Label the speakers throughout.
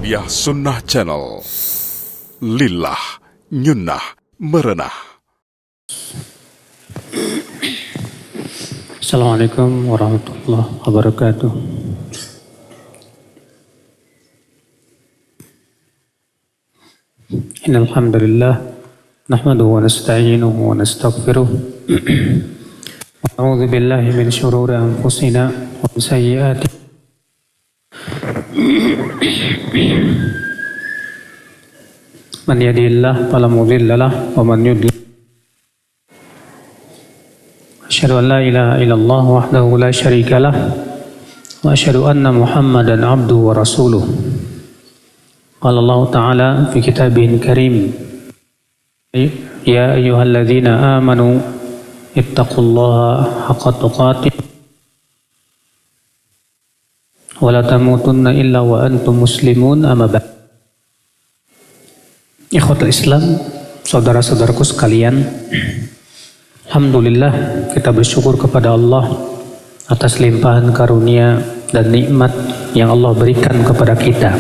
Speaker 1: Tarbiyah Sunnah Channel. Lillah Nyunnah Merenah.
Speaker 2: Assalamualaikum warahmatullahi wabarakatuh. Innal hamdalillah nahmaduhu wa nasta'inuhu wa nastaghfiruh. Wa a'udzu billahi min shururi anfusina wa min sayyiati man yahdihillahu fala mudilla lahu wa man yudlil asyhadu an la ilaha illallah wahdahu la syarika lah wa asyhadu anna Muhammadan abduhu wa rasuluh. Qala Allah Ta'ala fi kitabihil karim, ya ayyuhalladzina amanu ittaqullaha haqqa tuqatih wa la tamutunna illa wa antum muslimun. Amma ba'd. Ikhwatul Islam, saudara-saudaraku sekalian, alhamdulillah kita bersyukur kepada Allah atas limpahan karunia dan nikmat yang Allah berikan kepada kita.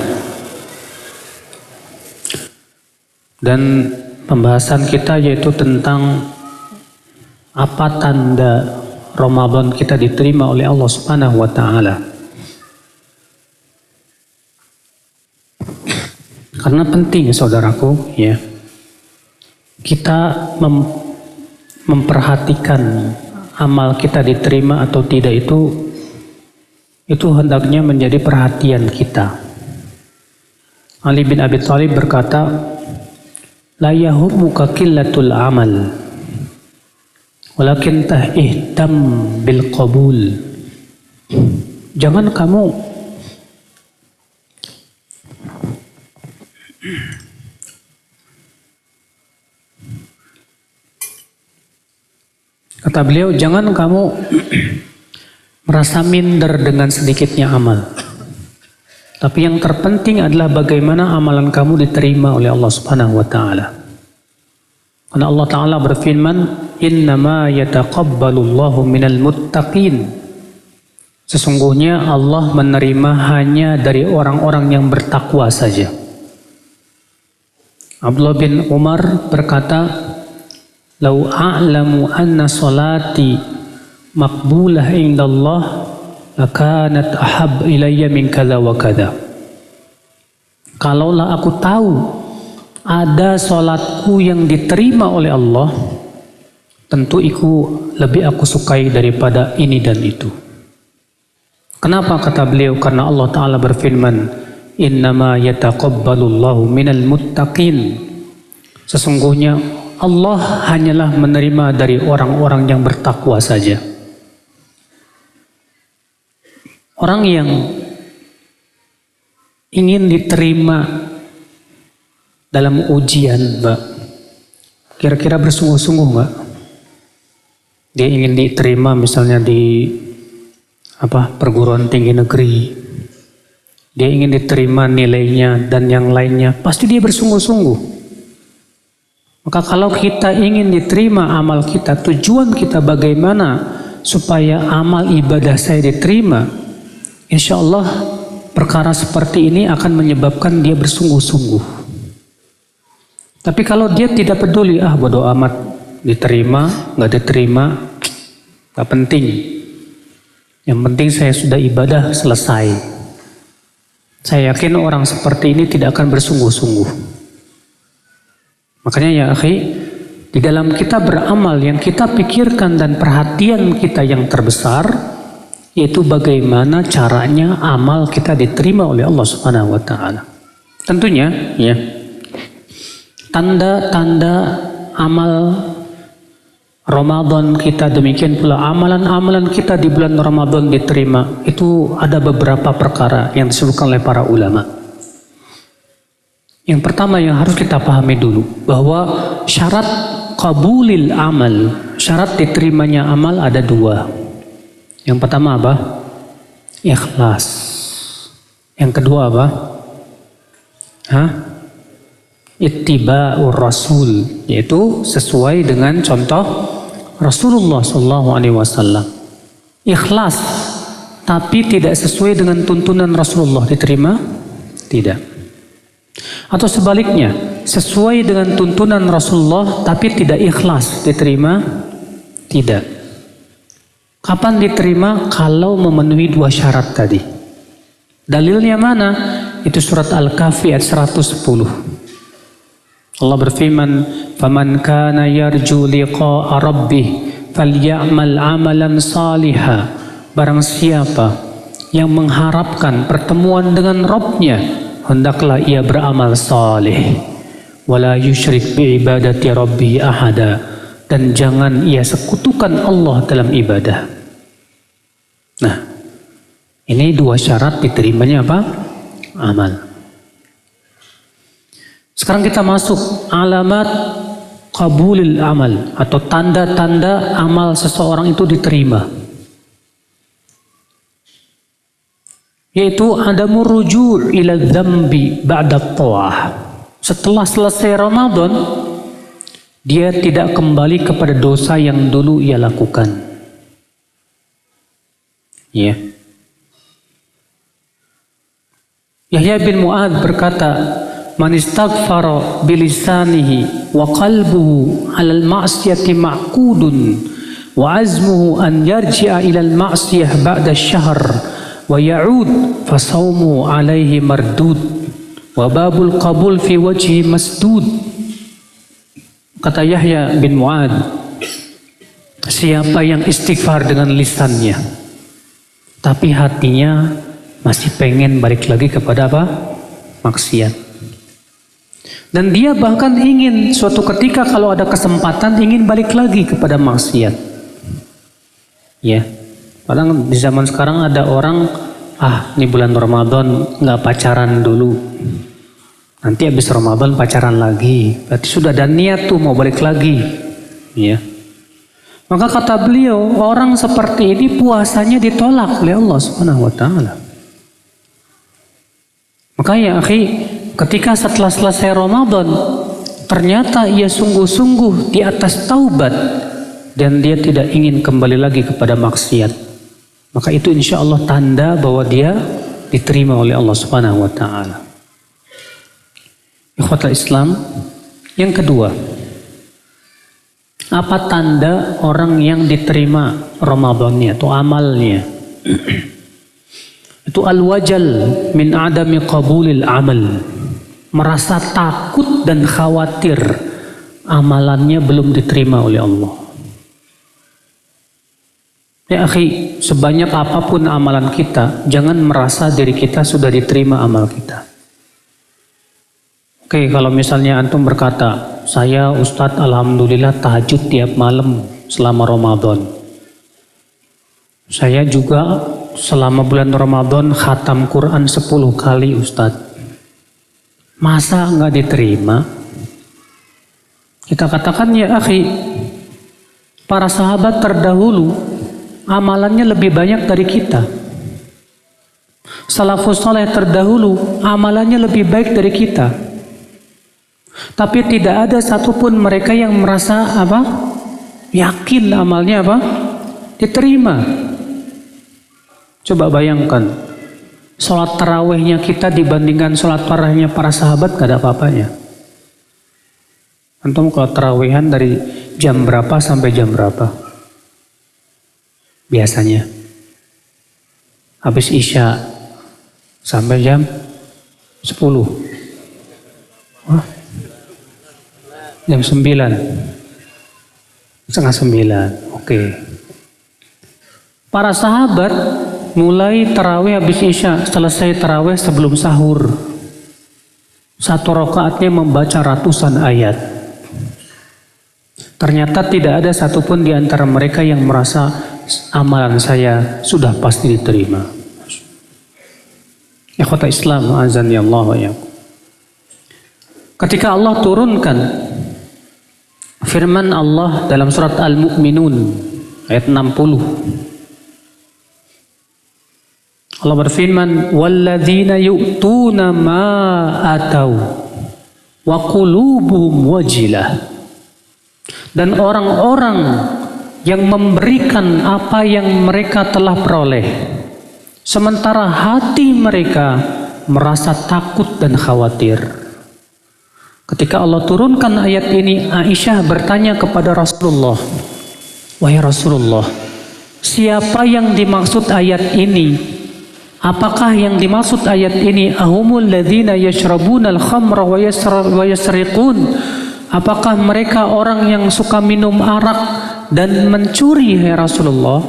Speaker 2: Dan pembahasan kita yaitu tentang apa tanda Ramadan kita diterima oleh Allah Subhanahu wa Ta'ala. Karena penting saudaraku, ya, kita memperhatikan amal kita diterima atau tidak itu hendaknya menjadi perhatian kita. Ali bin Abi Thalib berkata, la yahummuka qillatul amal walakin ihtam bil qabul. Jangan kamu kata beliau, jangan kamu merasa minder dengan sedikitnya amal. Tapi yang terpenting adalah bagaimana amalan kamu diterima oleh Allah Subhanahu wa Ta'ala. Karena Allah Ta'ala berfirman, innama yataqabbalullahu minal muttaqin. Sesungguhnya Allah menerima hanya dari orang-orang yang bertakwa saja. Abdullah bin Umar berkata, lau a'lamu anna salati maqbulah indallah lakanat ahab ilayya min kadza wa kadza. Kalaulah aku tahu ada salatku yang diterima oleh Allah, tentu lebih aku sukai daripada ini dan itu. Kenapa kata beliau? Karena Allah Ta'ala berfirman, innama yataqabbalullahu minal muttaqin. Sesungguhnya Allah hanyalah menerima dari orang-orang yang bertakwa saja. Orang yang ingin diterima dalam ujian, Mbak, kira-kira bersungguh-sungguh nggak? Dia ingin diterima misalnya di perguruan tinggi negeri. Dia ingin diterima nilainya dan yang lainnya. Pasti dia bersungguh-sungguh. Maka kalau kita ingin diterima amal kita, tujuan kita bagaimana supaya amal ibadah saya diterima, insya Allah perkara seperti ini akan menyebabkan dia bersungguh-sungguh. Tapi kalau dia tidak peduli, bodo amat, diterima, nggak diterima, nggak penting. Yang penting saya sudah ibadah selesai. Saya yakin orang seperti ini tidak akan bersungguh-sungguh. Makanya ya akhi, di dalam kita beramal yang kita pikirkan dan perhatian kita yang terbesar, yaitu bagaimana caranya amal kita diterima oleh Allah Subhanahu wa Ta'ala. Tentunya ya, tanda-tanda amal Ramadan kita, demikian pula amalan-amalan kita di bulan Ramadan diterima, itu ada beberapa perkara yang disebutkan oleh para ulama. Yang pertama yang harus kita pahami dulu, bahwa syarat qabulil amal, syarat diterimanya amal ada dua. Yang pertama apa? Ikhlas. Yang kedua apa? Ittiba'ur rasul, yaitu sesuai dengan contoh Rasulullah SAW. Ikhlas, tapi tidak sesuai dengan tuntunan Rasulullah, diterima? Tidak. Atau sebaliknya, sesuai dengan tuntunan Rasulullah tapi tidak ikhlas, diterima? Tidak. Kapan diterima? Kalau memenuhi 2 syarat tadi. Dalilnya mana? Itu surat Al-Kahfi ayat 110. Allah berfirman, "Faman kana yarju liqa'a rabbih falyamal 'amalan shaliha." Barang siapa yang mengharapkan pertemuan dengan Rabb-Nya, hendaklah ia beramal saleh. Wala yusyrik bi ibadati rabbi ahada, dan jangan ia sekutukan Allah dalam ibadah. Nah, ini 2 syarat diterimanya apa? Amal. Sekarang kita masuk alamat qabulil amal, atau tanda-tanda amal seseorang itu diterima. Yaitu adamu ruju' ila dzambi ba'da ta'ah. Setelah selesai Ramadan, dia tidak kembali kepada dosa yang dulu ia lakukan. Ya. Yahya bin Mu'adz berkata, "Man istaghfara bilisanihi wa qalbuhu 'alal ma'siyati ma'qudun wa azmuhu an yarji'a ilal ma'siyah ba'da syahr wa ya'ud fa sawmu 'alaihi mardud wa babul qabul fi wajhi masdud." Kata Yahya bin Mu'adz, siapa yang istighfar dengan lisannya tapi hatinya masih pengen balik lagi kepada apa? Maksiat. Dan dia bahkan ingin suatu ketika kalau ada kesempatan ingin balik lagi kepada maksiat. Ya. Padahal di zaman sekarang ada orang, ini bulan Ramadan nggak pacaran dulu. Nanti habis Ramadan pacaran lagi. Berarti sudah ada niat tuh mau balik lagi. Ya. Maka kata beliau, orang seperti ini puasanya ditolak oleh Allah Subhanahu wa taala. Makanya akhi, ketika setelah selesai Ramadan ternyata ia sungguh-sungguh di atas taubat dan dia tidak ingin kembali lagi kepada maksiat, maka itu insya Allah tanda bahwa dia diterima oleh Allah Subhanahu wa taala. Ikhwatul Islam, yang kedua, apa tanda orang yang diterima Ramadannya atau amalnya? Itu al-wajal min adami qabulil amal. Merasa takut dan khawatir amalannya belum diterima oleh Allah. Ya akhi, sebanyak apapun amalan kita, jangan merasa diri kita sudah diterima amal kita. Oke, kalau misalnya antum berkata, saya Ustadz alhamdulillah tahajud tiap malam selama Ramadan. Saya juga selama bulan Ramadan khatam Quran 10 kali Ustadz. Masa nggak diterima? Kita katakan ya akhi, para sahabat terdahulu amalannya lebih banyak dari kita. Salafus saleh terdahulu amalannya lebih baik dari kita. Tapi tidak ada satupun mereka yang merasa yakin amalnya diterima. Coba bayangkan, sholat tarawihnya kita dibandingkan sholat tarawihnya para sahabat gak ada apa-apanya. Antum kalau tarawihan dari jam berapa sampai jam berapa? Biasanya. Habis Isya sampai jam 10. Jam 9. Setengah 9. Oke. Para sahabat mulai tarawih habis Isya, selesai tarawih sebelum sahur. 1 rakaatnya membaca ratusan ayat. Ternyata tidak ada satupun di antara mereka yang merasa amalan saya sudah pasti diterima. Ikhwata Islam, azan ya Allah wa iyyakum. Ketika Allah turunkan firman Allah dalam surat Al-Mu'minun ayat 60. Allah berfirman, "Walladzina yu'tuna ma atau wa qulubuhum wajilah." Dan orang-orang yang memberikan apa yang mereka telah peroleh, sementara hati mereka merasa takut dan khawatir. Ketika Allah turunkan ayat ini, Aisyah bertanya kepada Rasulullah, "Wahai Rasulullah, siapa yang dimaksud ayat ini? Apakah yang dimaksud ayat ini ahumul ladzina yashrabuna al-khamra wa yasriqun? Apakah mereka orang yang suka minum arak dan mencuri, hai Rasulullah?"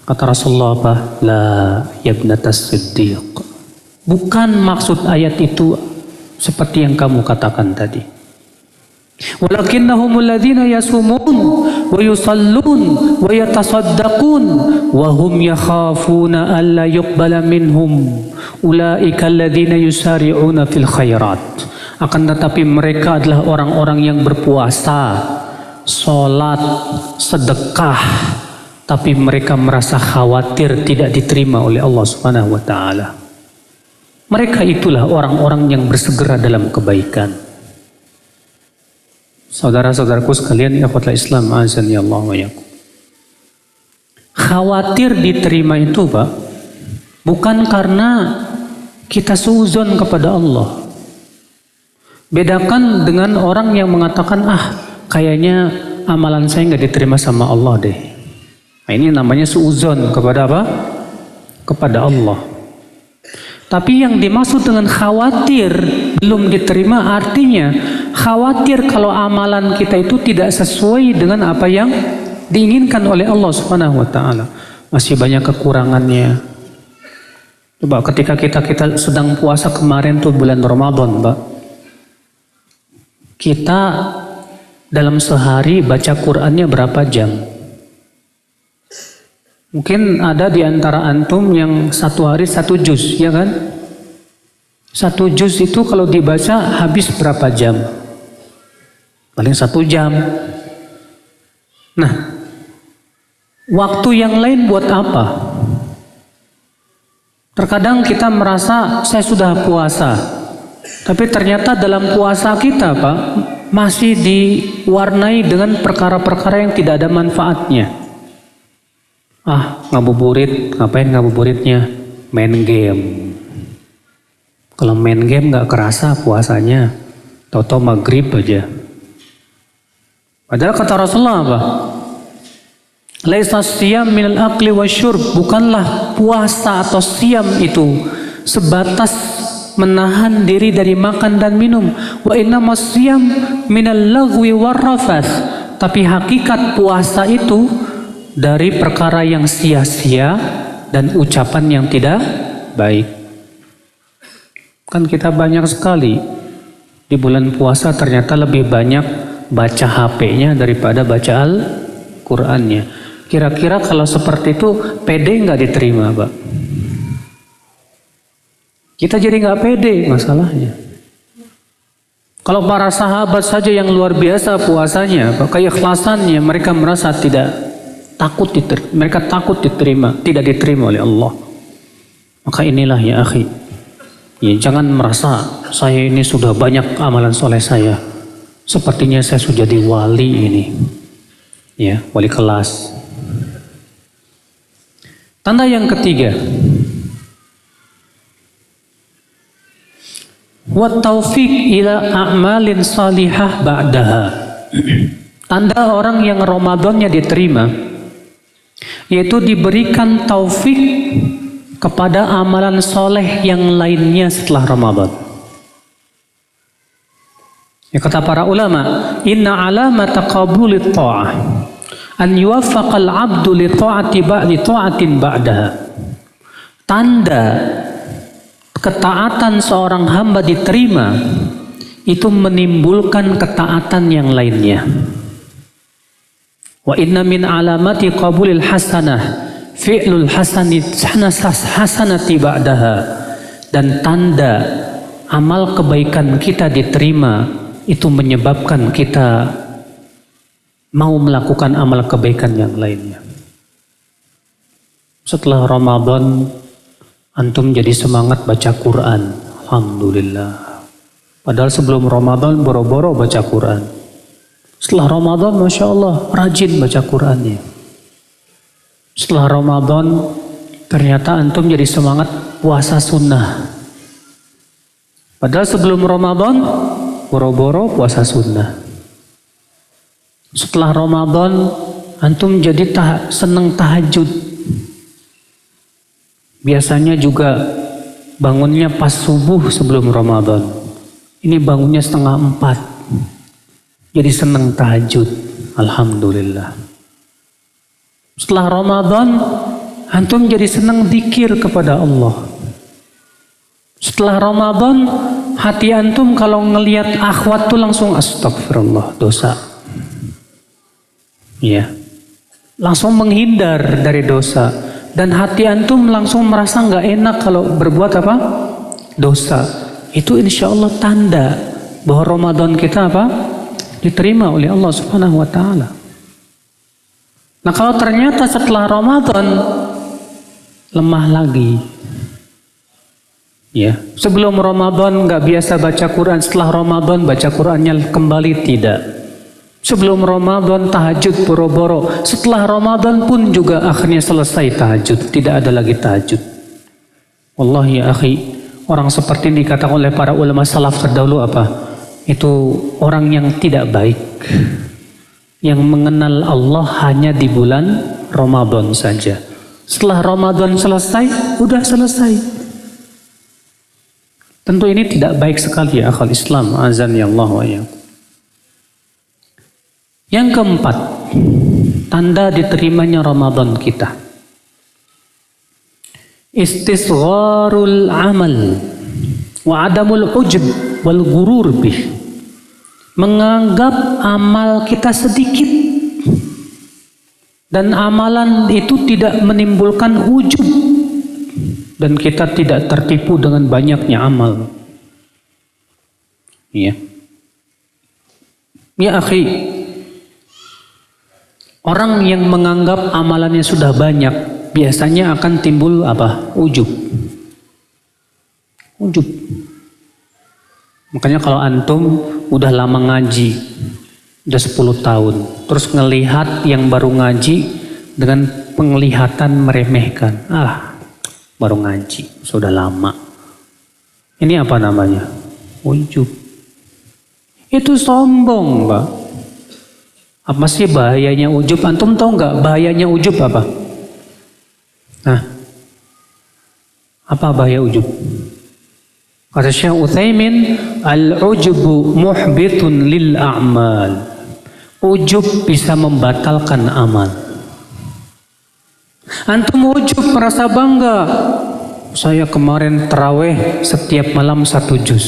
Speaker 2: Kata Rasulullah apa? La yabnatas siddiq. Bukan maksud ayat itu seperti yang kamu katakan tadi. Walakinnahumul ladzina yasumun wa yusallun wa yatasaddaqun wa hum yakhafuna alla yuqbala minhum ulaika alladzina yusari'una fil khairat. Akan tetapi mereka adalah orang-orang yang berpuasa, salat, sedekah, tapi mereka merasa khawatir tidak diterima oleh Allah Subhanahu wa taala. Mereka itulah orang-orang yang bersegera dalam kebaikan. Saudara-saudaraku sekalian, ikhwatul Islam, azani Allah wa yakum. Khawatir diterima itu, Pak, bukan karena kita suuzon kepada Allah. Bedakan dengan orang yang mengatakan, kayaknya amalan saya nggak diterima sama Allah deh. Nah, ini namanya suuzon kepada apa? Kepada Allah. Tapi yang dimaksud dengan khawatir belum diterima artinya khawatir kalau amalan kita itu tidak sesuai dengan apa yang diinginkan oleh Allah Subhanahu wa taala. Masih banyak kekurangannya. Coba ketika kita sedang puasa kemarin tuh bulan Ramadan, Mbak. Kita dalam sehari baca Qur'annya berapa jam? Mungkin ada di antara antum yang satu hari 1 juz, ya kan? 1 juz itu kalau dibaca habis berapa jam? Paling 1 jam. Nah, waktu yang lain buat apa? Terkadang kita merasa saya sudah puasa, tapi ternyata dalam puasa kita, Pak, masih diwarnai dengan perkara-perkara yang tidak ada manfaatnya. Ngabuburit, ngapain ngabuburitnya? Main game. Kalau main game gak kerasa puasanya, tau-tau maghrib aja. Padahal kata Rasulullah apa? Laisa siyam minal akli wasyurb. Bukanlah puasa atau siam itu sebatas menahan diri dari makan dan minum. Wa innama siyam minal lagwi warrafath. Tapi hakikat puasa itu dari perkara yang sia-sia dan ucapan yang tidak baik. Kan kita banyak sekali di bulan puasa ternyata lebih banyak baca HP-nya daripada baca Al-Qur'annya. Kira-kira kalau seperti itu pede nggak diterima, Pak? Kita jadi nggak pede masalahnya. Kalau para sahabat saja yang luar biasa puasanya, keikhlasannya, mereka merasa mereka takut tidak diterima oleh Allah. Maka inilah ya akhi, ya, jangan merasa saya ini sudah banyak amalan soleh saya, sepertinya saya sudah jadi wali ini, ya, wali kelas. Tanda yang ketiga, wa taufiq ila a'malin salihah ba'daha. Tanda orang yang Ramadannya diterima, yaitu diberikan taufik kepada amalan soleh yang lainnya setelah Ramadan. Ya, kata para ulama, inna alamata qabulit ta'ah an yuwaffaqal abdu li ta'atin ba'daha. Tanda ketaatan seorang hamba diterima itu menimbulkan ketaatan yang lainnya. Wa inna min alamati qabulil hasanah fi'lul hasanati ba'daha. Dan tanda amal kebaikan kita diterima itu menyebabkan kita mau melakukan amal kebaikan yang lainnya. Setelah Ramadan antum jadi semangat baca Quran, alhamdulillah. Padahal sebelum Ramadan boro-boro baca Quran. Setelah Ramadan, Masya Allah, rajin baca Qurannya. Setelah Ramadan, ternyata antum jadi semangat puasa sunnah. Padahal sebelum Ramadan, boro-boro puasa sunnah. Setelah Ramadan, antum jadi seneng tahajud. Biasanya juga bangunnya pas subuh sebelum Ramadan. Ini bangunnya 3:30. Jadi seneng tahajud. Alhamdulillah. Setelah Ramadan, antum jadi seneng zikir kepada Allah. Setelah Ramadan, hati antum kalau ngelihat akhwat tuh langsung astagfirullah, dosa. Ya. Langsung menghindar dari dosa. Dan hati antum langsung merasa nggak enak kalau berbuat apa? Dosa. Itu insya Allah tanda bahwa Ramadan kita apa? Diterima oleh Allah Subhanahu wa Ta'ala. Nah, kalau ternyata setelah Ramadan lemah lagi, ya, sebelum Ramadan nggak biasa baca Quran, setelah Ramadan baca Qurannya kembali tidak. Sebelum Ramadan tahajud boro-boro, setelah Ramadan pun juga akhirnya selesai tahajud, tidak ada lagi tahajud. Wallahi ya akhi, orang seperti ini dikatakan oleh para ulama salaf terdahulu apa? Itu orang yang tidak baik, yang mengenal Allah hanya di bulan Ramadan saja. Setelah Ramadan selesai, udah selesai. Tentu ini tidak baik sekali ya akhal Islam, azan ya Allah wa ya. Yang keempat, tanda diterimanya Ramadan kita. Istisgharul amal wa adamul ujub wal gurur bih. Menganggap amal kita sedikit dan amalan itu tidak menimbulkan ujub dan kita tidak tertipu dengan banyaknya amal. Ya. Ya akhi, orang yang menganggap amalannya sudah banyak biasanya akan timbul apa? Ujub. Ujub. Makanya kalau antum udah lama ngaji, udah 10 tahun, terus ngelihat yang baru ngaji dengan penglihatan meremehkan. Baru ngaji, sudah lama. Ini apa namanya? Ujub. Itu sombong, Pak. Apa sih bahayanya ujub? Antum tahu nggak bahayanya ujub apa? Nah, apa bahaya ujub? Kata Syekh Utsaimin, al-ujubu muhbitun lil a'mal. Ujub bisa membatalkan amal. Antum ujub merasa bangga. Saya kemarin tarawih setiap malam 1 juz.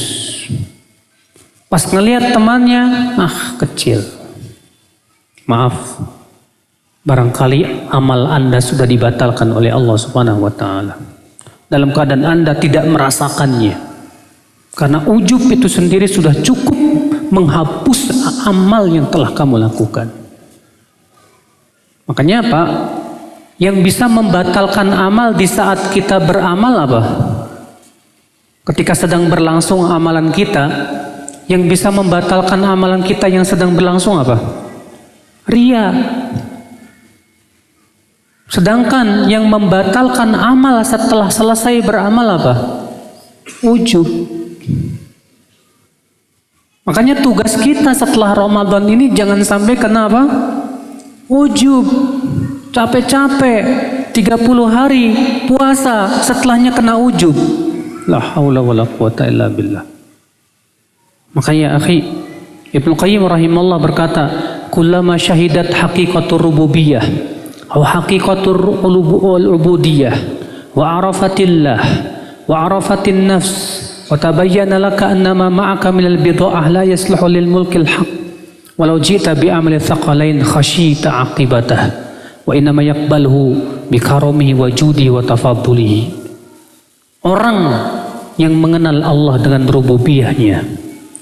Speaker 2: Pas ngelihat temannya, kecil. Maaf, barangkali amal Anda sudah dibatalkan oleh Allah Subhanahu wa Ta'ala. Dalam keadaan Anda tidak merasakannya. Karena ujub itu sendiri sudah cukup menghapus amal yang telah kamu lakukan. Makanya apa? Yang bisa membatalkan amal di saat kita beramal apa? Ketika sedang berlangsung amalan kita, yang bisa membatalkan amalan kita yang sedang berlangsung apa? Ria. Sedangkan yang membatalkan amal setelah selesai beramal apa? Ujub. Makanya tugas kita setelah Ramadan ini jangan sampai kena apa? Ujub. Capek-capek 30 hari puasa, setelahnya kena ujub. La haula wala quwata illa billah. Makanya akhi, Ibnu Qayyim rahimahullah berkata, kullama syahidat haqiqatur rububiyah wa haqiqatur ubudiyah wa arafatillah wa arafatin nafs wa tabayyana laka annama ma'aka minal bid'ah la yasluhu lil mulkil haq walau jita bi amali thaqalain khashita aqibatah wa innama yaqbaluhu bi karamihi wa judi wa tafaddulihi. Orang yang mengenal Allah dengan rububiyahnya,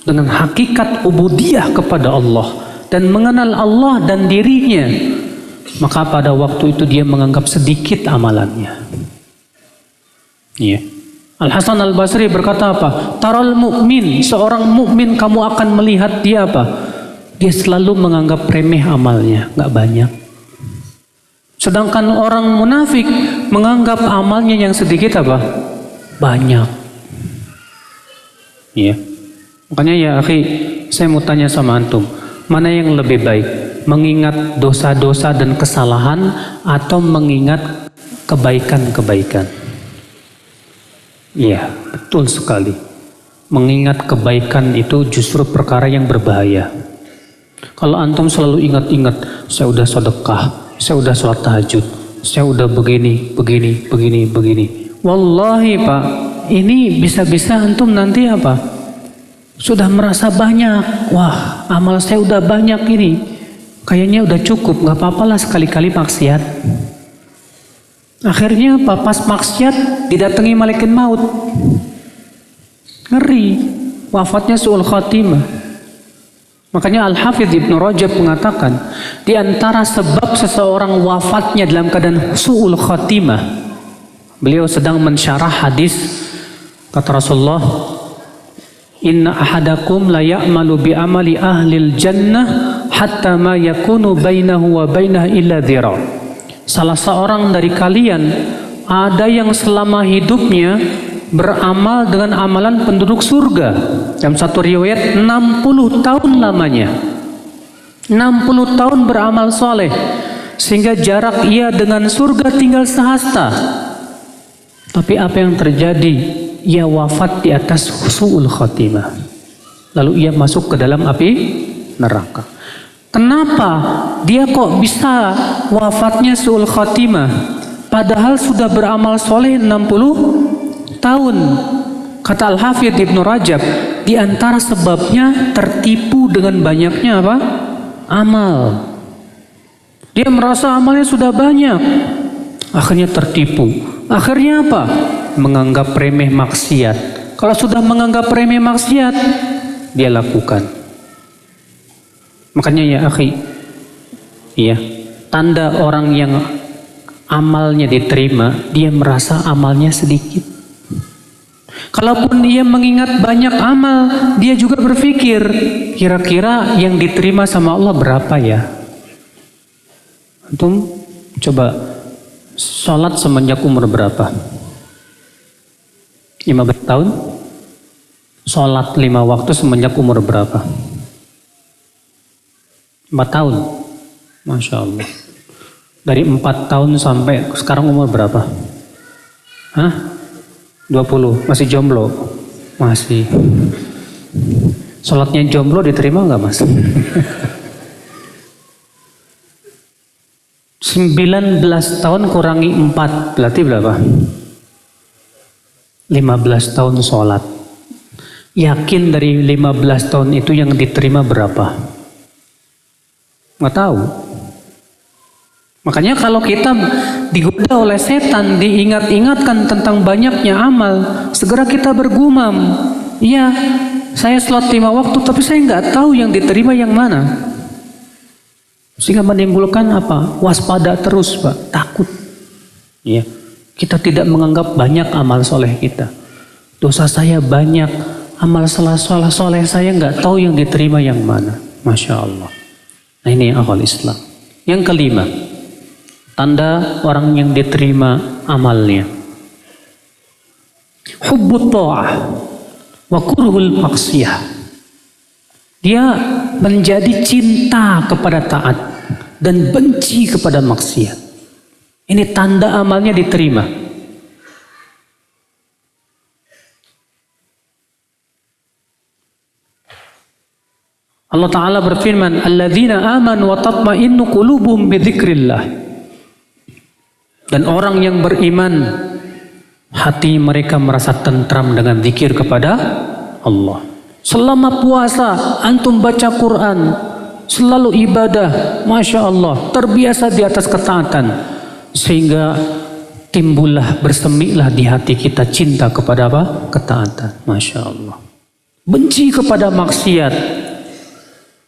Speaker 2: dengan hakikat ubudiyah kepada Allah dan mengenal Allah dan dirinya, maka pada waktu itu dia menganggap sedikit amalannya. Iya. Al-Hasan Al-Basri berkata apa? Taral mukmin, seorang mukmin kamu akan melihat dia apa? Dia selalu menganggap remeh amalnya, nggak banyak. Sedangkan orang munafik menganggap amalnya yang sedikit apa? Banyak. Ya. Makanya ya akhi, saya mau tanya sama antum, mana yang lebih baik? Mengingat dosa-dosa dan kesalahan atau mengingat kebaikan-kebaikan? Iya, betul sekali. Mengingat kebaikan itu justru perkara yang berbahaya. Kalau antum selalu ingat-ingat, saya udah sedekah, saya udah sholat tahajud, saya udah begini. Wallahi Pak, ini bisa-bisa antum nanti apa? Sudah merasa banyak, wah amal saya udah banyak ini, kayaknya udah cukup, gak apa-apalah sekali-kali maksiat. Akhirnya apa? Pas maksiat didatangi malaikat maut, ngeri, wafatnya su'ul khatimah. Makanya Al-Hafidh Ibnu Rajab mengatakan, di antara sebab seseorang wafatnya dalam keadaan su'ul khatimah, beliau sedang mensyarah hadis, kata Rasulullah, inna ahadakum la ya'malu bi amali ahlil jannah hatta ma yakunu bainahu wa bainah illa dhira. Salah seorang dari kalian ada yang selama hidupnya beramal dengan amalan penduduk surga. Dalam satu riwayat 60 tahun lamanya. 60 tahun beramal soleh, sehingga jarak ia dengan surga tinggal sehasta. Tapi apa yang terjadi? Ia wafat di atas su'ul khatimah. Lalu ia masuk ke dalam api neraka. Kenapa dia kok bisa wafatnya su'ul khatimah? Padahal sudah beramal soleh 60 tahun. Kata Al-Hafidh Ibnu Rajab, di antara sebabnya tertipu dengan banyaknya apa? Amal. Dia merasa amalnya sudah banyak, akhirnya tertipu. Akhirnya apa? Menganggap remeh maksiat. Kalau sudah menganggap remeh maksiat, dia lakukan. Makanya ya akhi, iya, tanda orang yang amalnya diterima, dia merasa amalnya sedikit. Kalaupun dia mengingat banyak amal, dia juga berpikir, kira-kira yang diterima sama Allah berapa ya? Antum coba sholat semenjak umur berapa? 15 tahun? Sholat 5 waktu semenjak umur berapa? 4 tahun? Masya Allah. Dari 4 tahun sampai sekarang umur berapa? Hah? 20? Masih jomblo? Masih. Sholatnya jomblo diterima nggak mas? 19 tahun kurangi 4 berarti berapa? 15 tahun sholat. Yakin dari 15 tahun itu yang diterima berapa? Nggak tahu. Makanya kalau kita digoda oleh setan, diingat-ingatkan tentang banyaknya amal, segera kita bergumam, iya saya sholat 5 waktu tapi saya nggak tahu yang diterima yang mana. Sehingga menimbulkan apa? Waspada terus Pak, takut. Ya, kita tidak menganggap banyak amal soleh kita. Dosa saya banyak, amal soleh saya nggak tahu yang diterima yang mana. Masya Allah. Nah ini yang akal Islam. Yang kelima, tanda orang yang diterima amalnya. Hubbut ta'ah wa kurhul maksiyah. Dia menjadi cinta kepada taat dan benci kepada maksiat. Ini tanda amalnya diterima. Allah Ta'ala berfirman, alladzina amanu wa tatma'innu qulubuhum bidzikrillah. Dan orang yang beriman, hati mereka merasa tentram dengan zikir kepada Allah. Selama puasa, antum baca Quran, selalu ibadah, Masya Allah, terbiasa di atas ketaatan. Sehingga timbullah, bersemilah di hati kita cinta kepada apa? Ketaatan, Masya Allah. Benci kepada maksiat.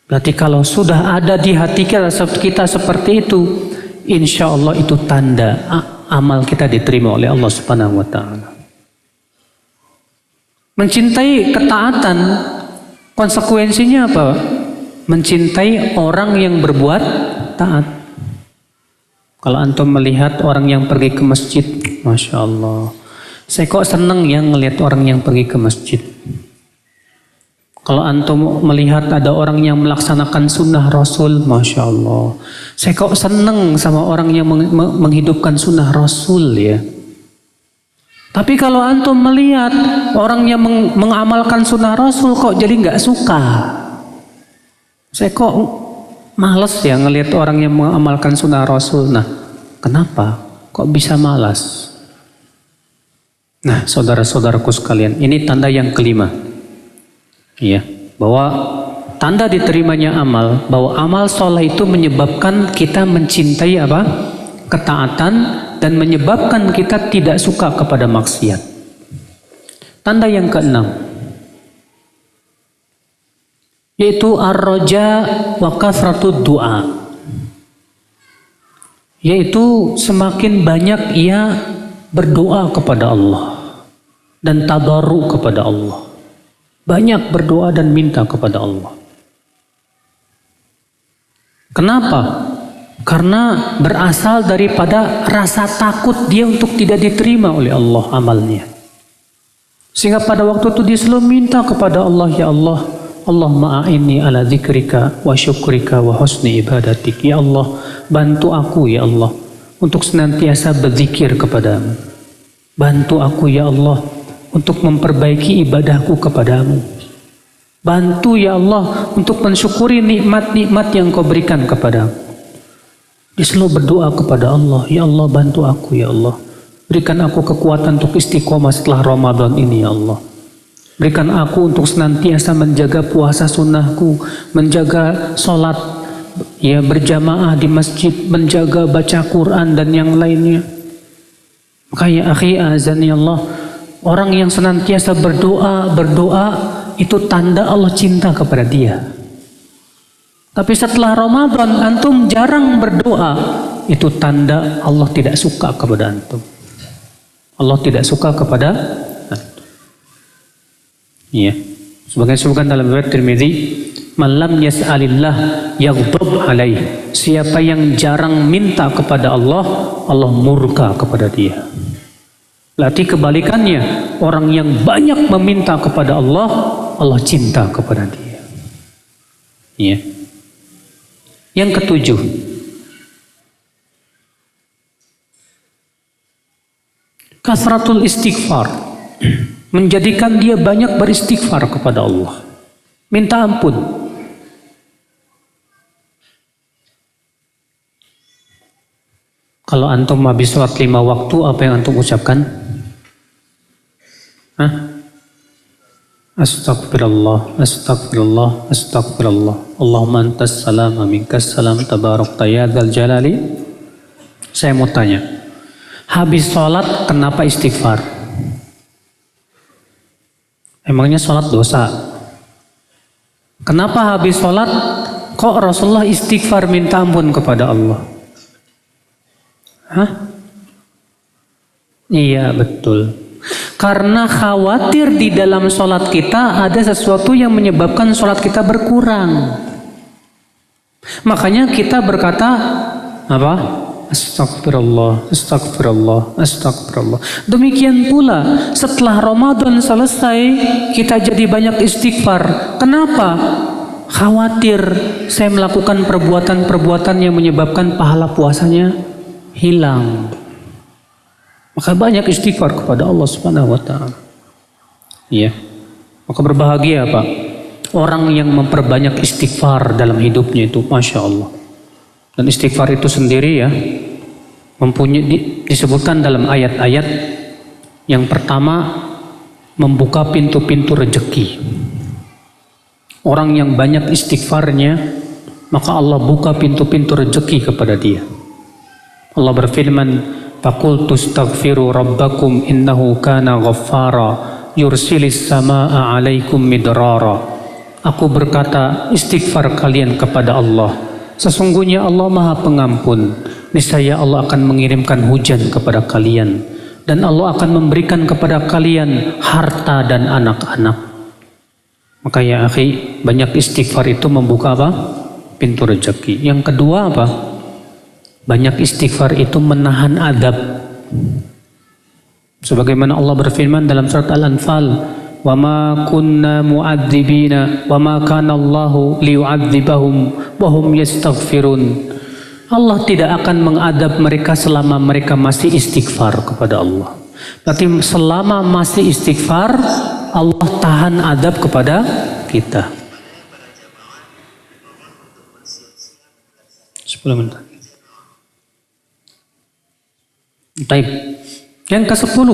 Speaker 2: Berarti kalau sudah ada di hati kita seperti itu, insya Allah itu tanda amal kita diterima oleh Allah Subhanahu wa Ta'ala. Mencintai ketaatan, konsekuensinya apa? Mencintai orang yang berbuat taat. Kalau antum melihat orang yang pergi ke masjid, Masya Allah, saya kok seneng ya ngelihat orang yang pergi ke masjid. Kalau antum melihat ada orang yang melaksanakan sunnah Rasul, Masya Allah. Saya kok seneng sama orang yang menghidupkan sunnah Rasul ya. Tapi kalau antum melihat orang yang mengamalkan sunnah Rasul kok jadi nggak suka. Saya kok males ya ngelihat orang yang mengamalkan sunnah Rasul. Nah, kenapa? Kok bisa malas? Nah, saudara-saudaraku sekalian, ini tanda yang kelima. Ya, bahwa tanda diterimanya amal, bahwa amal soleh itu menyebabkan kita mencintai apa? Ketaatan dan menyebabkan kita tidak suka kepada maksiat. Tanda yang keenam, yaitu ar-raja wa kathratud du'a, yaitu semakin banyak ia berdoa kepada Allah dan tadarru kepada Allah. Banyak berdoa dan minta kepada Allah. Kenapa? Karena berasal daripada rasa takut dia untuk tidak diterima oleh Allah amalnya. Sehingga pada waktu itu dia selalu minta kepada Allah, ya Allah, Allahumma a'inni ala dzikrika wa syukrika wa husni ibadatik. Ya Allah, bantu aku ya Allah untuk senantiasa berzikir kepadamu. Bantu aku ya Allah untuk memperbaiki ibadahku kepadamu. Bantu ya Allah untuk mensyukuri nikmat-nikmat yang kau berikan kepadaku. Dia selalu berdoa kepada Allah, ya Allah bantu aku ya Allah. Berikan aku kekuatan untuk istiqomah setelah Ramadan ini ya Allah. Berikan aku untuk senantiasa menjaga puasa sunnahku, menjaga sholat ya berjamaah di masjid, menjaga baca Quran dan yang lainnya. Maka ya akhi azani Allah, orang yang senantiasa berdoa itu tanda Allah cinta kepada dia. Tapi setelah Ramadan antum jarang berdoa, itu tanda Allah tidak suka kepada antum. Allah tidak suka kepada antum. Iya. Sebagai disebutkan dalam riwayat Tirmidzi, "Man lam yas'alillah yaghdab alaih." Siapa yang jarang minta kepada Allah, Allah murka kepada dia. Berarti kebalikannya, orang yang banyak meminta kepada Allah, Allah cinta kepada dia. Iya. Yang ketujuh, kasratul istighfar, menjadikan dia banyak beristighfar kepada Allah, minta ampun. Kalau antum habis sholat 5 waktu, apa yang antum ucapkan? Astagfirullah, astagfirullah, astagfirullah. Allahumma antas salam, aminkas salam, tabarakta ya dzal jalali. Saya mau tanya, habis sholat kenapa istighfar? Emangnya sholat dosa? Kenapa habis sholat kok Rasulullah istighfar minta ampun kepada Allah? Iya betul. Karena khawatir di dalam sholat kita ada sesuatu yang menyebabkan sholat kita berkurang. Makanya kita berkata apa? Astagfirullah, astagfirullah, astagfirullah. Demikian pula setelah Ramadan selesai kita jadi banyak istighfar. Kenapa? Khawatir saya melakukan perbuatan-perbuatan yang menyebabkan pahala puasanya hilang. Maka banyak istighfar kepada Allah Subhanahu wa taala. Iya. Maka berbahagia Pak orang yang memperbanyak istighfar dalam hidupnya itu, Masya Allah. Dan istighfar itu sendiri ya mempunyai disebutkan dalam ayat-ayat. Yang pertama, membuka pintu-pintu rezeki. Orang yang banyak istighfarnya, maka Allah buka pintu-pintu rezeki kepada dia. Allah berfirman, "Faqultu astaghfiru rabbakum innahu kana ghaffara yursilis samaa'a 'alaikum midrara." Aku berkata, istighfar kalian kepada Allah. Sesungguhnya Allah Maha Pengampun. Niscaya Allah akan mengirimkan hujan kepada kalian dan Allah akan memberikan kepada kalian harta dan anak-anak. Maka ya akhi, banyak istighfar itu membuka apa? Pintu rezeki. Yang kedua apa? Banyak istighfar itu menahan adab. Sebagaimana Allah berfirman dalam surat Al-Anfal, wa ma kunna mu'adzibina wa ma kana Allahu liyu'adzibahum wa hum yastaghfirun. Allah tidak akan mengadab mereka selama mereka masih istighfar kepada Allah. Berarti selama masih istighfar, Allah tahan adab kepada kita. 10 menit. Baik. Yang ke-10.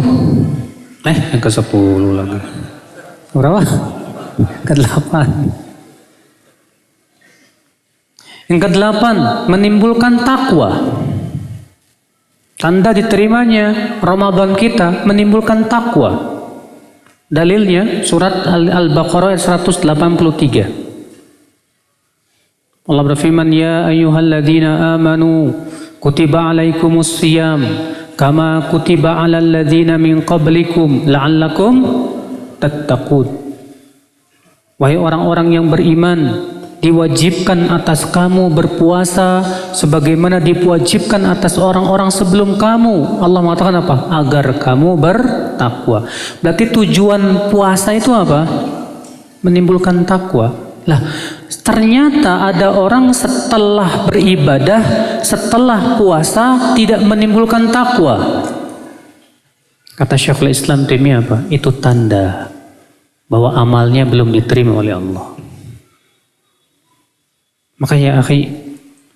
Speaker 2: Yang ke-10 lagi. Berapa? Ke-8. Yang ke-8, menimbulkan takwa. Tanda diterimanya Ramadan kita menimbulkan takwa. Dalilnya surat Al-Baqarah ayat 183. Allah berfirman, ya ayyuhalladzina amanu kutiba alaikumus siyam kama kutiba alal ladzina min qablikum la'allakum tattaqun. Wahai orang-orang yang beriman, diwajibkan atas kamu berpuasa sebagaimana diwajibkan atas orang-orang sebelum kamu. Allah mengatakan apa? Agar kamu bertakwa. Berarti tujuan puasa itu apa? Menimbulkan takwa. Lah, ternyata ada orang setelah beribadah, setelah puasa tidak menimbulkan takwa. Kata Syekhul Islam Taimiyah apa? Itu tanda bahwa amalnya belum diterima oleh Allah. Makanya akhi,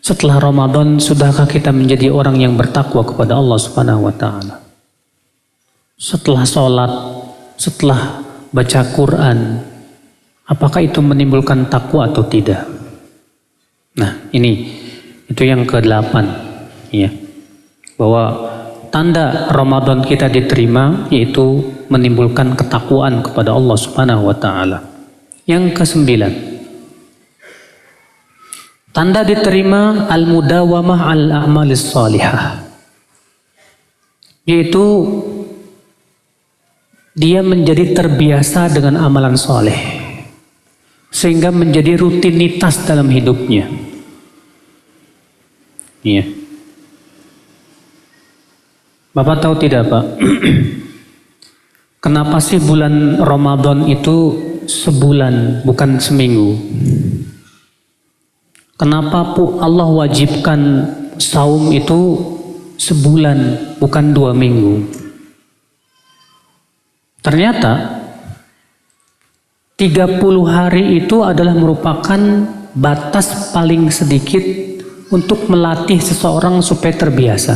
Speaker 2: setelah Ramadan sudahkah kita menjadi orang yang bertakwa kepada Allah Subhanahu wa taala? Setelah sholat, setelah baca Quran, apakah itu menimbulkan takwa atau tidak? Nah, itu yang ke-8, ya. Bahwa tanda Ramadan kita diterima yaitu menimbulkan ketakwaan kepada Allah Subhanahu wa taala. Yang ke-9, tanda diterima al-mudawamah al-a'malis salihah, yaitu dia menjadi terbiasa dengan amalan soleh sehingga menjadi rutinitas dalam hidupnya. Iya. Bapak tahu tidak, Pak? Kenapa sih bulan Ramadan itu sebulan bukan seminggu? Kenapa Allah wajibkan saum itu sebulan bukan 2 minggu? Ternyata 30 hari itu adalah merupakan batas paling sedikit untuk melatih seseorang supaya terbiasa.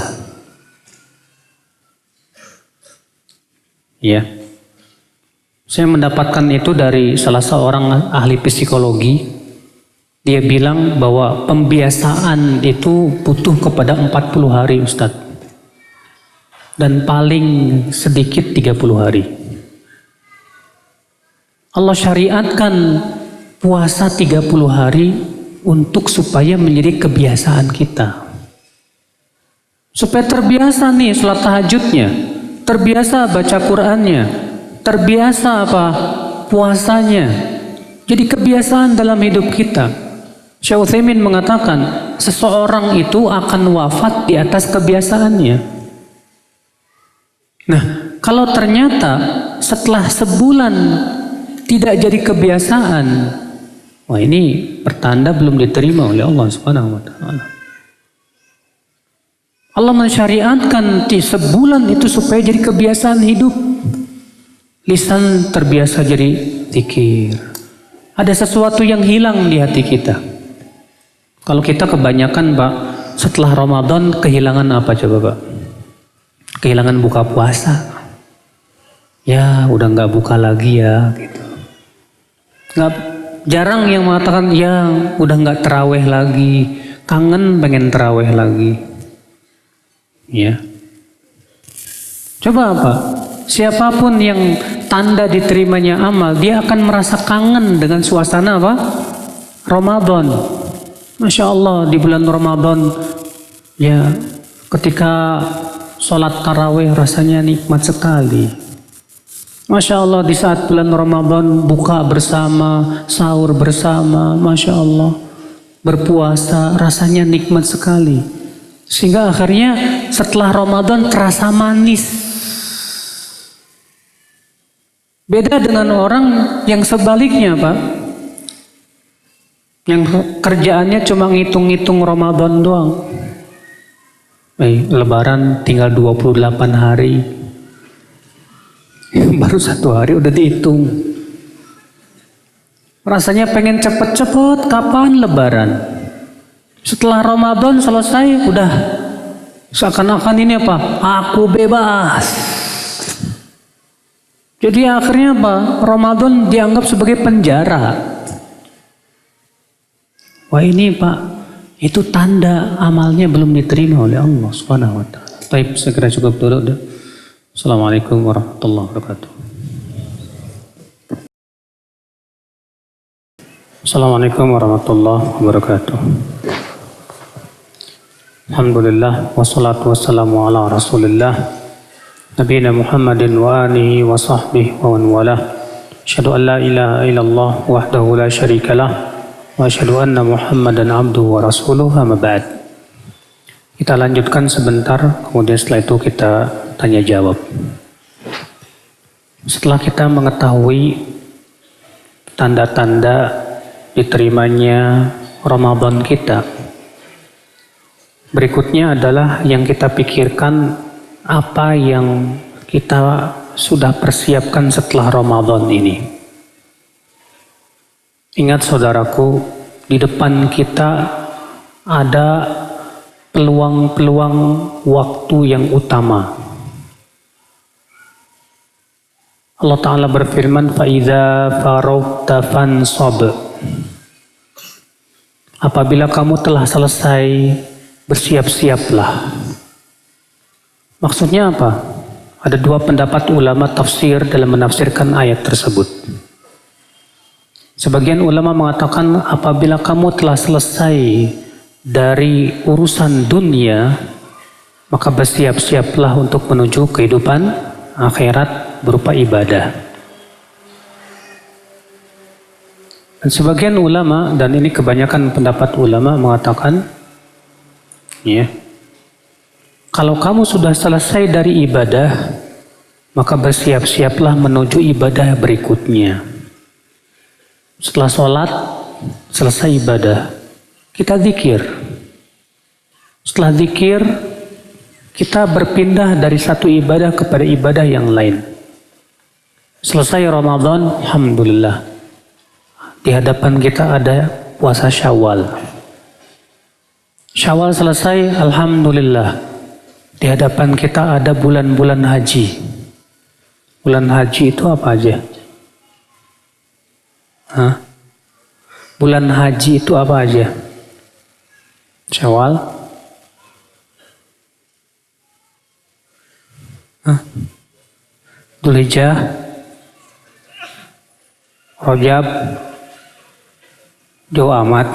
Speaker 2: Ya. Saya mendapatkan itu dari salah seorang ahli psikologi. Dia bilang bahwa pembiasaan itu butuh kepada 40 hari, Ustadz. Dan paling sedikit 30 hari. Allah syariatkan puasa 30 hari untuk supaya menjadi kebiasaan kita. Supaya terbiasa nih sholat tahajudnya, terbiasa baca Qur'annya, terbiasa puasanya. Jadi kebiasaan dalam hidup kita. Syekh Utsaimin mengatakan seseorang itu akan wafat di atas kebiasaannya. Nah, kalau ternyata setelah sebulan tidak jadi kebiasaan, wah ini pertanda belum diterima oleh Allah Subhanahu wa taala. Allah mensyariatkan di sebulan itu supaya jadi kebiasaan hidup. Lisan terbiasa jadi zikir. Ada sesuatu yang hilang di hati kita. Kalau kita kebanyakan, Pak, setelah Ramadan kehilangan apa coba, Pak? Kehilangan buka puasa. Ya, udah nggak buka lagi ya, gitu. Jarang yang mengatakan, ya, udah nggak terawih lagi. Kangen pengen terawih lagi. Ya. Coba apa? Siapapun yang tanda diterimanya amal, dia akan merasa kangen dengan suasana apa? Ramadan. Masya Allah, di bulan Ramadan, ya, ketika sholat tarawih rasanya nikmat sekali. Masya Allah, di saat bulan Ramadan buka bersama, sahur bersama, Masya Allah, berpuasa rasanya nikmat sekali. Sehingga akhirnya setelah Ramadan terasa manis. Beda dengan orang yang sebaliknya, Pak. Yang kerjaannya cuma ngitung-ngitung Ramadan doang. Lebaran tinggal 28 hari. Baru 1 hari udah dihitung. Rasanya pengen cepet-cepet kapan lebaran. Setelah Ramadan selesai udah seakan-akan ini apa? Aku bebas. Jadi akhirnya apa? Ramadan dianggap sebagai penjara. Wah ini Pak, itu tanda amalnya belum diterima oleh Allah Subhanahu wa taala. Baik, segera cukup dulu. Assalamualaikum warahmatullahi wabarakatuh. Assalamualaikum warahmatullahi wabarakatuh. Alhamdulillah wassalatu wassalamu ala Rasulillah Nabiyina Muhammadin wa alihi wa sahbihi wa man walah. Asyhadu an la ilaha illallah wahdahu la syarikalah wa asyhadu anna Muhammadan abduhu wa rasuluhu, amma ba'd. Kita lanjutkan sebentar, kemudian setelah itu kita tanya jawab. Setelah kita mengetahui tanda-tanda diterimanya Ramadan kita, berikutnya adalah yang kita pikirkan apa yang kita sudah persiapkan setelah Ramadan ini. Ingat saudaraku, di depan kita ada peluang-peluang waktu yang utama. Allah Ta'ala berfirman, فَإِذَا فَرَغْتَ فَانْصَبْ. Apabila kamu telah selesai, bersiap-siaplah. Maksudnya apa? Ada 2 pendapat ulama tafsir dalam menafsirkan ayat tersebut. Sebagian ulama mengatakan apabila kamu telah selesai dari urusan dunia, maka bersiap-siaplah untuk menuju kehidupan akhirat berupa ibadah. Dan sebagian ulama, dan ini kebanyakan pendapat ulama mengatakan, kalau kamu sudah selesai dari ibadah, maka bersiap-siaplah menuju ibadah berikutnya. Setelah sholat, selesai ibadah, kita zikir. Setelah zikir, kita berpindah dari satu ibadah kepada ibadah yang lain. Selesai Ramadan, alhamdulillah. Di hadapan kita ada puasa Syawal. Syawal selesai, alhamdulillah. Di hadapan kita ada bulan-bulan haji. Bulan haji itu apa aja? Bulan haji itu apa aja? Syawal? Dzulhijjah? Rajab? Jauh amat.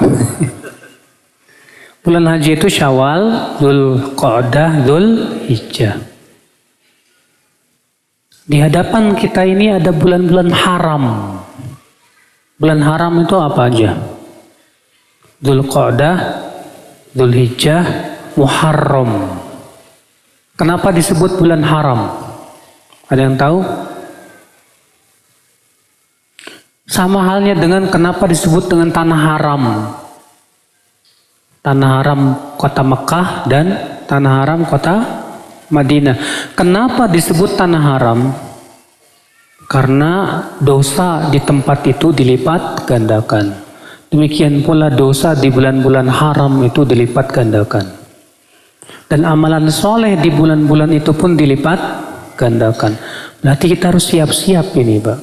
Speaker 2: Bulan haji itu Syawal, Dzulqa'dah, Dzulhijjah. Di hadapan kita ini ada bulan-bulan haram. Bulan haram itu apa aja? Dzulqa'dah, Dzulhijjah, Muharram. Kenapa disebut bulan haram? Ada yang tahu? Sama halnya dengan kenapa disebut dengan tanah haram. Tanah haram kota Mekah dan tanah haram kota Madinah. Kenapa disebut tanah haram? Karena dosa di tempat itu dilipat gandakan. Demikian pula dosa di bulan-bulan haram itu dilipat gandakan. Dan amalan soleh di bulan-bulan itu pun dilipat gandakan. Berarti kita harus siap-siap ini, Pak.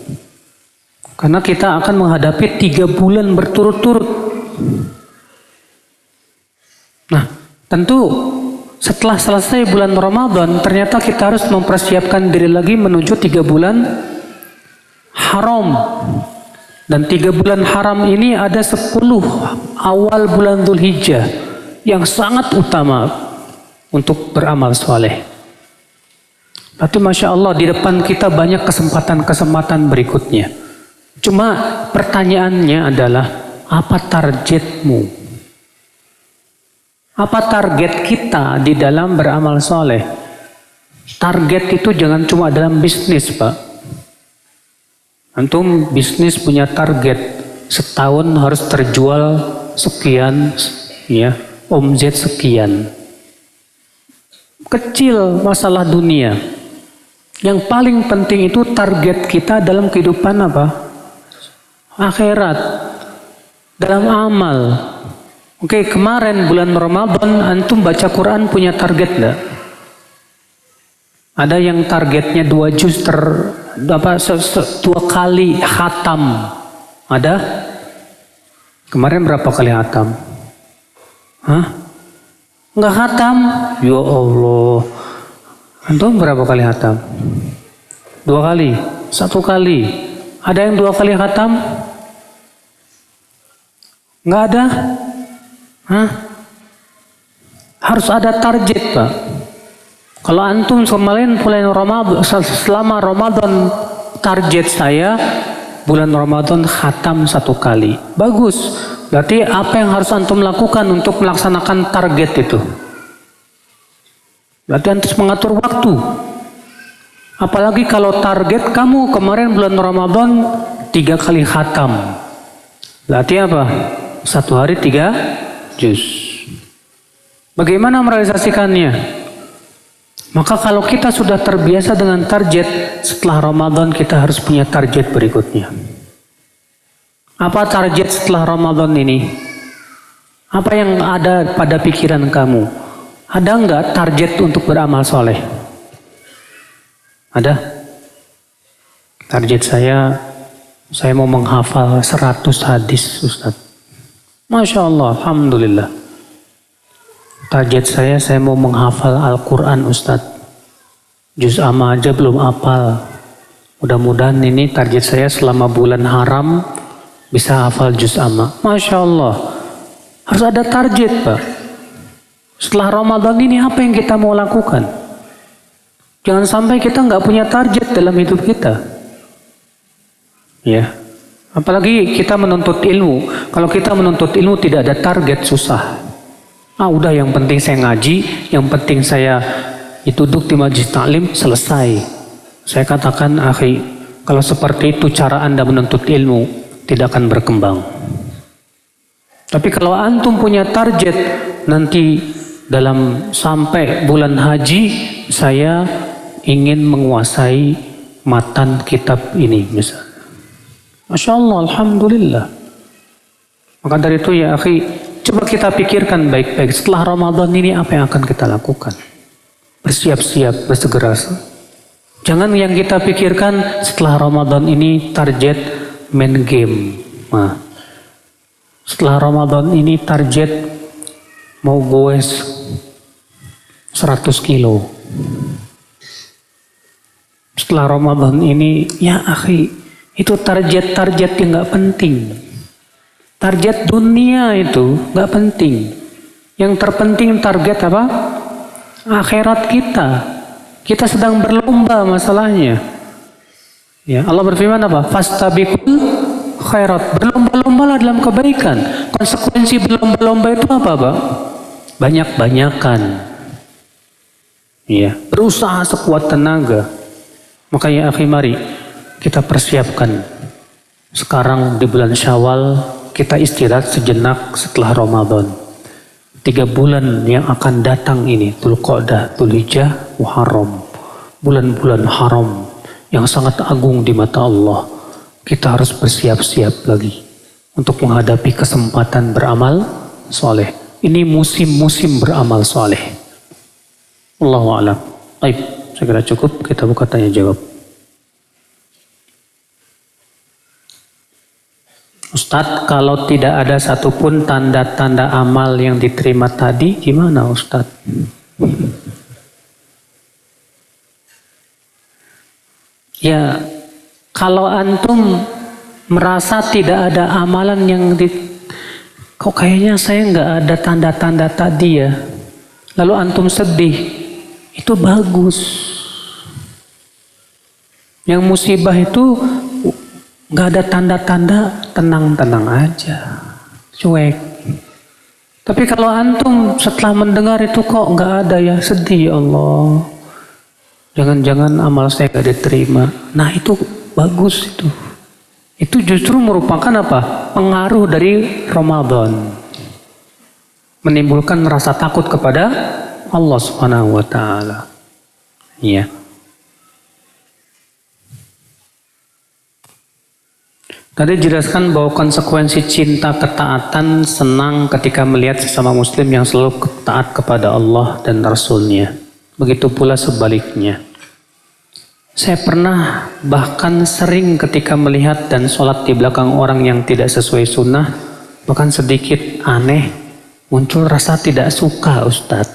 Speaker 2: Karena kita akan menghadapi 3 bulan berturut-turut. Nah, tentu setelah selesai bulan Ramadan, ternyata kita harus mempersiapkan diri lagi menuju 3 bulan haram. Dan 3 bulan haram ini ada 10 awal bulan Dzulhijjah yang sangat utama untuk beramal soleh. Tapi Masya Allah, di depan kita banyak kesempatan-kesempatan berikutnya. Cuma pertanyaannya adalah, apa targetmu? Apa target kita di dalam beramal soleh? Target itu jangan cuma dalam bisnis, Pak. Antum bisnis punya target setahun harus terjual sekian, ya, omzet sekian. Kecil masalah dunia. Yang paling penting itu target kita dalam kehidupan apa? Akhirat. Dalam amal. Oke, kemarin bulan Ramadan antum baca Quran punya target enggak? Ada yang targetnya 2 juz 2 kali khatam. Ada? Kemarin berapa kali khatam? Hah? Enggak khatam? Ya Allah. Antum berapa kali khatam? 2 kali? 1 kali? Ada yang 2 kali khatam? Enggak ada? Hah? Harus ada target, Pak. Kalau antum kemarin selama Ramadan target saya bulan Ramadan khatam 1 kali. Bagus. Berarti apa yang harus antum lakukan untuk melaksanakan target itu? Berarti antum mengatur waktu. Apalagi kalau target kamu kemarin bulan Ramadan 3 kali khatam. Berarti apa? 1 hari 3 juz. Bagaimana merealisasikannya? Maka kalau kita sudah terbiasa dengan target, setelah Ramadan kita harus punya target berikutnya. Apa target setelah Ramadan ini? Apa yang ada pada pikiran kamu? Ada enggak target untuk beramal soleh? Ada? Target saya mau menghafal 100 hadis, Ustaz. Masya Allah, Alhamdulillah. Target saya mau menghafal Al-Quran, Ustaz. Juz amma aja belum hafal. Mudah-mudahan ini target saya selama bulan haram bisa hafal juz amma. Masya Allah. Harus ada target, Pak. Setelah Ramadan ini apa yang kita mau lakukan? Jangan sampai kita nggak punya target dalam hidup kita. Ya. Apalagi kita menuntut ilmu. Kalau kita menuntut ilmu tidak ada target, susah. Udah yang penting saya ngaji, yang penting saya duduk di majlis taklim, selesai. Saya katakan, akhi, kalau seperti itu cara Anda menuntut ilmu, tidak akan berkembang. Tapi kalau antum punya target, nanti dalam sampai bulan haji, saya ingin menguasai matan kitab ini, misalnya. Masya Allah, Alhamdulillah. Maka dari itu ya akhi, coba kita pikirkan baik-baik. Setelah Ramadan ini apa yang akan kita lakukan? Bersiap-siap, bersegera. Jangan yang kita pikirkan setelah Ramadan ini target main game. Nah, setelah Ramadan ini target mau goes 100 kilo. Setelah Ramadan ini, ya akhi, itu target-target yang gak penting. Target dunia itu gak penting. Yang terpenting target apa? Akhirat kita. Kita sedang berlomba masalahnya. Ya, Allah berfirman apa? Fastabiqul khairat. Berlomba-lombalah dalam kebaikan. Konsekuensi berlomba-lomba itu apa, Pak? Banyak-banyakan. Ya, berusaha sekuat tenaga. Makanya akhi, mari kita persiapkan. Sekarang di bulan Syawal kita istirahat sejenak setelah Ramadan. 3 bulan yang akan datang ini, Dzulqa'dah, Dzulhijjah, Muharram. Bulan-bulan haram yang sangat agung di mata Allah. Kita harus bersiap-siap lagi untuk menghadapi kesempatan beramal soleh. Ini musim-musim beramal soleh. Allahu a'lam. Baik, saya kira cukup. Kita buka tanya jawab. Ustadz, kalau tidak ada satupun tanda-tanda amal yang diterima tadi, gimana Ustadz? Ya, kalau antum merasa tidak ada amalan yang kok kayaknya saya nggak ada tanda-tanda tadi ya, lalu antum sedih, itu bagus. Yang musibah itu nggak ada tanda-tanda, tenang-tenang aja, cuek. Tapi kalau antum setelah mendengar itu kok nggak ada ya, sedih, ya Allah. Jangan-jangan amal saya nggak diterima. Nah itu bagus itu. itu justru merupakan apa? Pengaruh dari Ramadan. Menimbulkan rasa takut kepada Allah Subhanahu wa taala. Iya. Tadi dijelaskan bahwa konsekuensi cinta ketaatan senang ketika melihat sesama muslim yang selalu taat kepada Allah dan Rasul-Nya. Begitu pula sebaliknya. Saya pernah bahkan sering ketika melihat dan sholat di belakang orang yang tidak sesuai sunnah, bahkan sedikit aneh, muncul rasa tidak suka, Ustadz.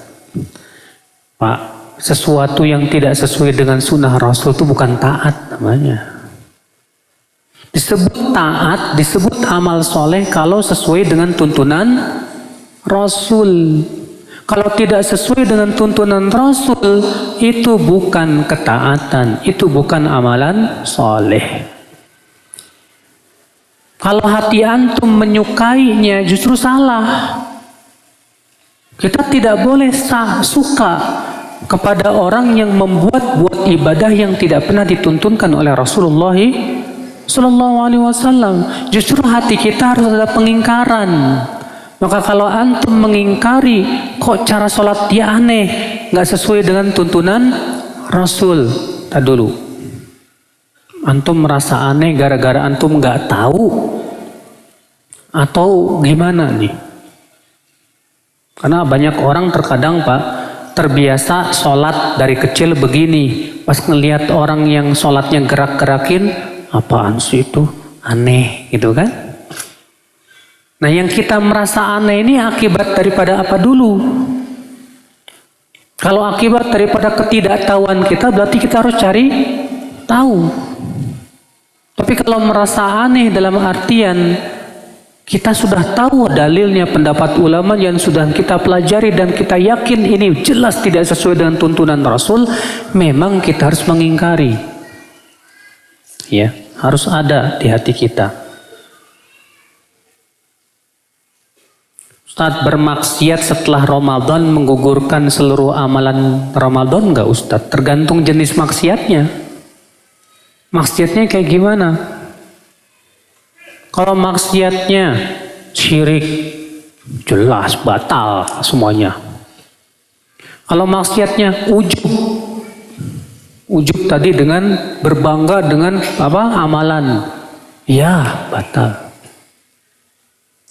Speaker 2: Pak, sesuatu yang tidak sesuai dengan sunnah Rasul itu bukan taat namanya. Disebut taat, disebut amal soleh kalau sesuai dengan tuntunan Rasul. Kalau tidak sesuai dengan tuntunan Rasul, itu bukan ketaatan, itu bukan amalan soleh. Kalau hati antum menyukainya justru salah. Kita tidak boleh suka kepada orang yang buat ibadah yang tidak pernah dituntunkan oleh Rasulullah Sallallahu Alaihi Wasallam. Justru hati kita harus ada pengingkaran. Maka kalau antum mengingkari, kok cara sholat dia aneh, nggak sesuai dengan tuntunan Rasul. Tadi dulu, antum merasa aneh gara-gara antum nggak tahu atau gimana nih? Karena banyak orang terkadang Pak terbiasa sholat dari kecil begini, pas ngelihat orang yang sholatnya gerak-gerakin, apaan sih itu aneh gitu kan? Nah yang kita merasa aneh ini akibat daripada apa dulu? Kalau akibat daripada ketidaktahuan kita berarti kita harus cari tahu. Tapi kalau merasa aneh dalam artian kita sudah tahu dalilnya pendapat ulama yang sudah kita pelajari dan kita yakin ini jelas tidak sesuai dengan tuntunan Rasul, memang kita harus mengingkari. Ya, harus ada di hati kita. Ustadz, bermaksiat setelah Ramadan menggugurkan seluruh amalan Ramadan enggak Ustadz? Tergantung jenis maksiatnya. Maksiatnya kayak gimana? Kalau maksiatnya syirik, jelas batal semuanya. Kalau maksiatnya ujub tadi dengan berbangga dengan amalan, ya batal.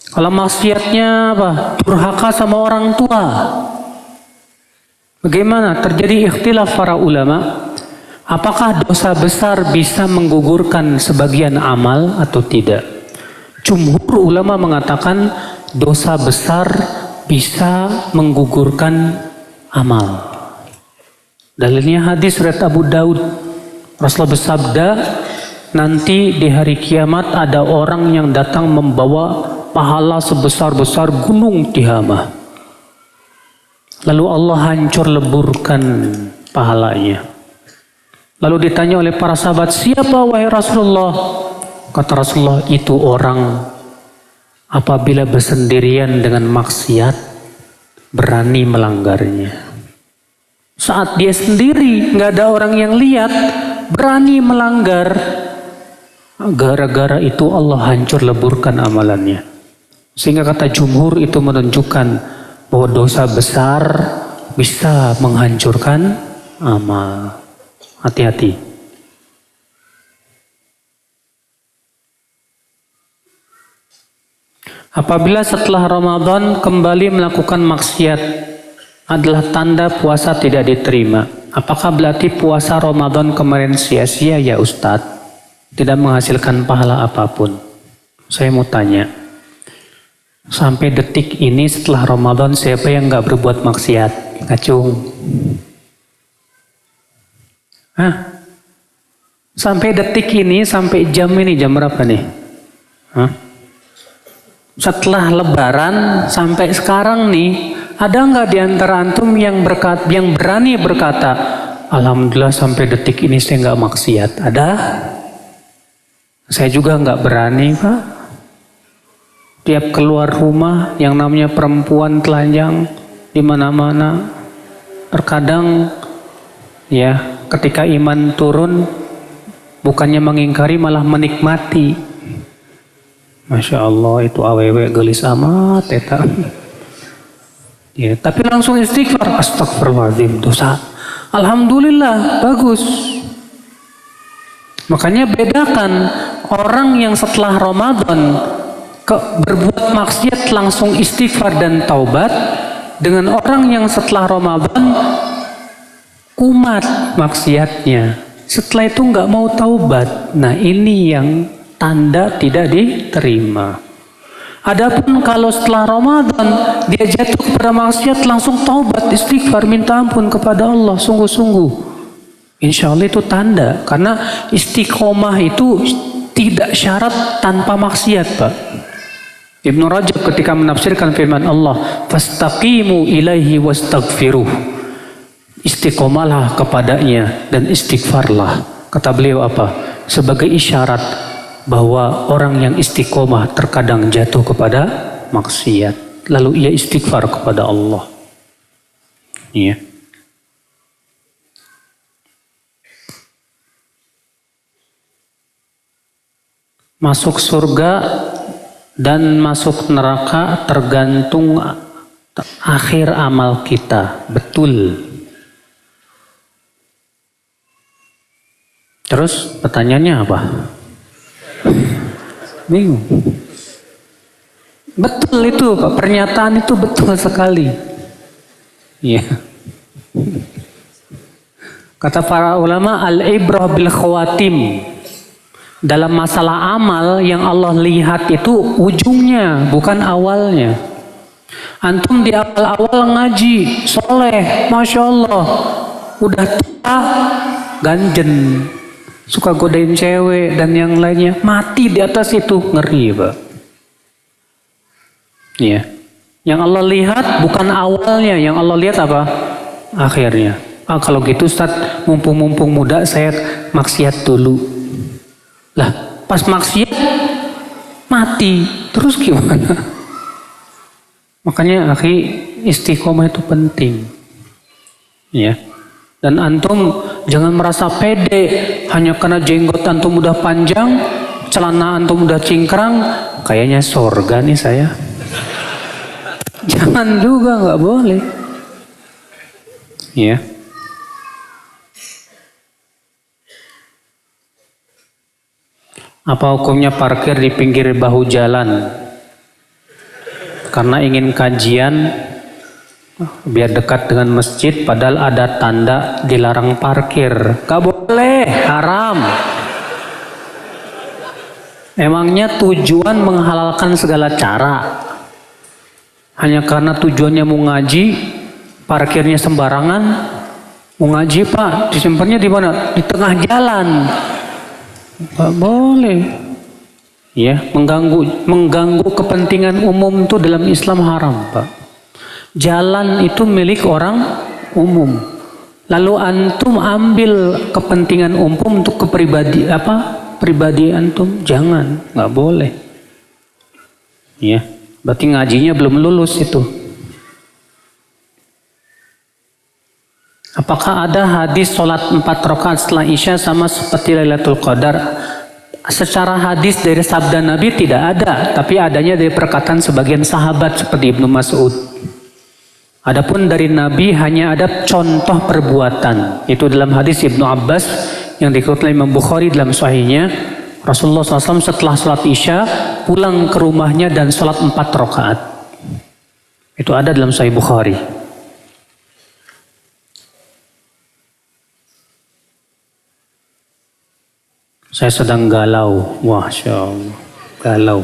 Speaker 2: Kalau maksiatnya durhaka sama orang tua, bagaimana? Terjadi ikhtilaf para ulama. Apakah dosa besar bisa menggugurkan sebagian amal atau tidak? Jumhur ulama mengatakan dosa besar bisa menggugurkan amal. Dalilnya hadis riwayat Abu Daud. Rasulullah bersabda, nanti di hari kiamat ada orang yang datang membawa pahala sebesar-besar gunung Tihamah. Lalu Allah hancur leburkan pahalanya. Lalu ditanya oleh para sahabat, siapa wahai Rasulullah? Kata Rasulullah, itu orang apabila bersendirian dengan maksiat berani melanggarnya. Saat dia sendiri, nggak ada orang yang lihat, berani melanggar, gara-gara itu Allah hancur leburkan amalannya. Sehingga kata jumhur itu menunjukkan bahwa dosa besar bisa menghancurkan amal. Hati-hati. Apabila setelah Ramadan kembali melakukan maksiat adalah tanda puasa tidak diterima. Apakah berarti puasa Ramadan kemarin sia-sia ya Ustadz? Tidak menghasilkan pahala apapun. Saya mau tanya. Sampai detik ini setelah Ramadan siapa yang gak berbuat maksiat? Ngacung. Sampai detik ini, sampai jam ini, jam berapa nih? Setelah Lebaran sampai sekarang nih, ada nggak di antara antum yang berani berkata, Alhamdulillah sampai detik ini saya nggak maksiat? Ada? Saya juga nggak berani Pak. Tiap keluar rumah yang namanya perempuan telanjang di mana-mana. Terkadang ya ketika iman turun bukannya mengingkari malah menikmati. Masya Allah itu awewe gelis amat eta. Ya, tapi langsung istighfar, astagfirullahaladzim, dosa. Alhamdulillah, bagus. Makanya bedakan orang yang setelah Ramadan berbuat maksiat langsung istighfar dan taubat dengan orang yang setelah Ramadan kumat maksiatnya. Setelah itu nggak mau taubat. Nah ini yang tanda tidak diterima. Adapun kalau setelah Ramadan dia jatuh kepada maksiat langsung taubat, istighfar, minta ampun kepada Allah sungguh-sungguh. Insya Allah itu tanda, karena istiqomah itu tidak syarat tanpa maksiat, Pak. Ibnu Rajab ketika menafsirkan firman Allah, fastaqimu ilaihi wastaghfiruh. Istiqomalah kepadanya dan istighfarlah. Kata beliau apa? Sebagai isyarat bahwa orang yang istiqomah terkadang jatuh kepada maksiat, lalu ia istighfar kepada Allah. Iya. Masuk surga dan masuk neraka tergantung akhir amal kita. Betul. Terus pertanyaannya apa? Bingung. Betul itu Pak, pernyataan itu betul sekali. Iya. Kata para ulama, al-ibrah bil khawatim. Dalam masalah amal yang Allah lihat itu ujungnya, bukan awalnya. Antum di awal-awal ngaji, soleh, Masya Allah. Udah tua, ganjen. Suka godain cewek dan yang lainnya, mati di atas itu, ngeri Pak. Iya. Yang Allah lihat bukan awalnya, yang Allah lihat apa? Akhirnya. Kalau gitu Ustaz, mumpung muda saya maksiat dulu. Lah, pas maksiat mati, terus gimana? Makanya akhi, istiqomah itu penting. Ya. Dan antum jangan merasa pede hanya karena jenggot antum udah panjang, celana antum udah cingkrang, kayaknya sorga nih saya. Jangan juga, nggak boleh. Ya. Apa hukumnya parkir di pinggir bahu jalan? Karena ingin kajian biar dekat dengan masjid, padahal ada tanda dilarang parkir. Gak boleh, haram. Emangnya tujuan menghalalkan segala cara? Hanya karena tujuannya mau ngaji, parkirnya sembarangan. Mau ngaji Pak, disimpannya di mana? Di tengah jalan. Gak boleh. Ya, mengganggu kepentingan umum itu dalam Islam haram, Pak. Jalan itu milik orang umum. Lalu antum ambil kepentingan umum untuk pribadi antum, jangan, nggak boleh. Ya, berarti ngajinya belum lulus itu. Apakah ada hadis sholat 4 rakaat setelah Isya sama seperti Lailatul Qadar? Secara hadis dari sabda Nabi tidak ada, tapi adanya dari perkataan sebagian sahabat seperti Ibnu Mas'ud. Adapun dari Nabi hanya ada contoh perbuatan. Itu dalam hadis Ibnu Abbas yang dikutip Imam Bukhari dalam sahihnya. Rasulullah SAW setelah sholat Isya pulang ke rumahnya dan sholat 4 rakaat. Itu ada dalam Sahih Bukhari. Saya sedang galau. Masya Allah. Galau.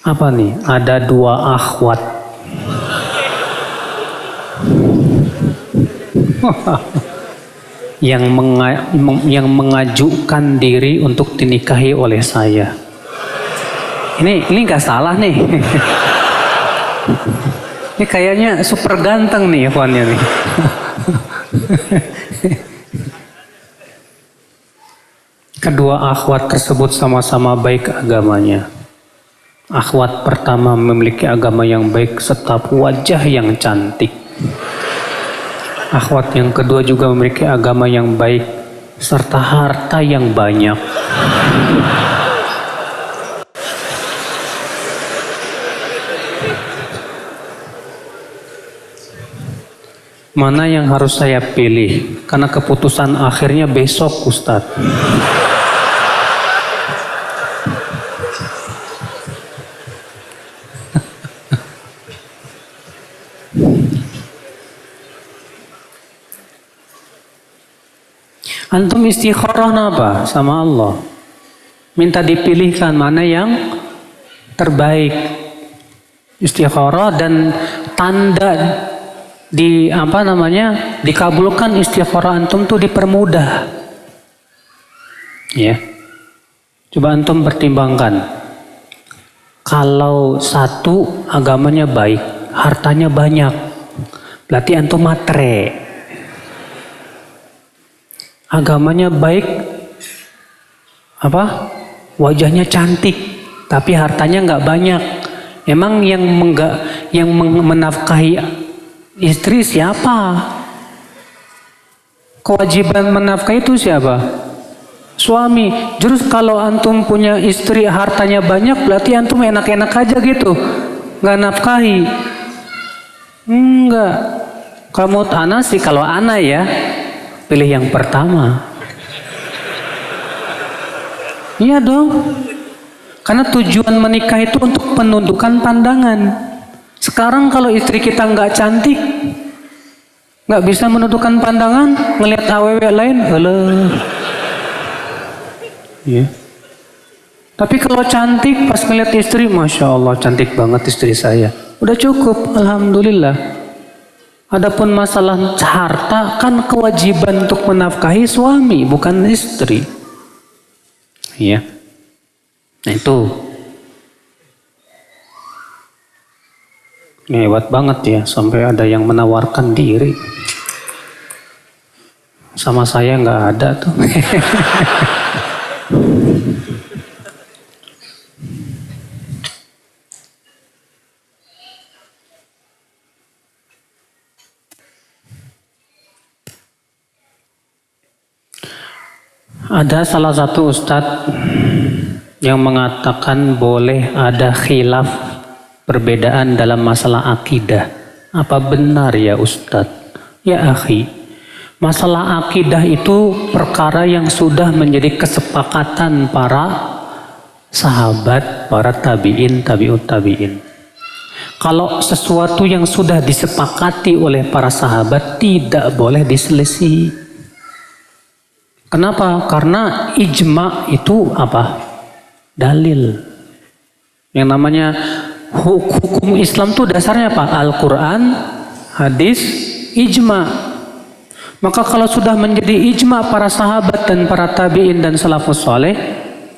Speaker 2: Apa nih? Ada 2 akhwat. yang mengajukan diri untuk dinikahi oleh saya. Ini nggak salah nih. Ini kayaknya super ganteng nih ikhwannya nih. Kedua akhwat tersebut sama-sama baik agamanya. Akhwat pertama memiliki agama yang baik serta wajah yang cantik. Akhwat yang kedua juga memiliki agama yang baik serta harta yang banyak. Mana yang harus saya pilih? Karena keputusan akhirnya besok, Ustadz. Antum istikharah apa sama Allah? Minta dipilihkan mana yang terbaik. Istikharah dan tanda dikabulkan istikharah antum tuh dipermudah. Ya. Coba antum pertimbangkan. Kalau satu agamanya baik, hartanya banyak, berarti antum matre. Agamanya baik, wajahnya cantik, tapi hartanya nggak banyak. Emang yang menafkahi istri siapa? Kewajiban menafkahi itu siapa? Suami. Terus kalau antum punya istri hartanya banyak, berarti antum enak-enak aja gitu, nggak nafkahi? Enggak. Kalau ana sih, kalau ana ya pilih yang pertama. Iya dong. Karena tujuan menikah itu untuk penundukan pandangan. Sekarang kalau istri kita nggak cantik, nggak bisa menundukkan pandangan, ngelihat aww lain, ya. Tapi kalau cantik, pas ngelihat istri, masya Allah cantik banget istri saya, udah cukup, alhamdulillah. Adapun masalah harta kan kewajiban untuk menafkahi suami, bukan istri. Iya. Nah itu. Ini hebat banget ya, sampai ada yang menawarkan diri. Sama saya nggak ada tuh. Ada salah satu ustadz yang mengatakan boleh ada khilaf perbedaan dalam masalah akidah. Apa benar ya ustadz? Ya akhi, masalah akidah itu perkara yang sudah menjadi kesepakatan para sahabat, para tabi'in, tabi'ut tabi'in. Kalau sesuatu yang sudah disepakati oleh para sahabat tidak boleh diselisih. Kenapa? Karena ijma itu apa? Dalil. Yang namanya hukum Islam itu dasarnya apa? Al-Quran, hadis, ijma. Maka kalau sudah menjadi ijma para sahabat dan para tabi'in dan salafus saleh,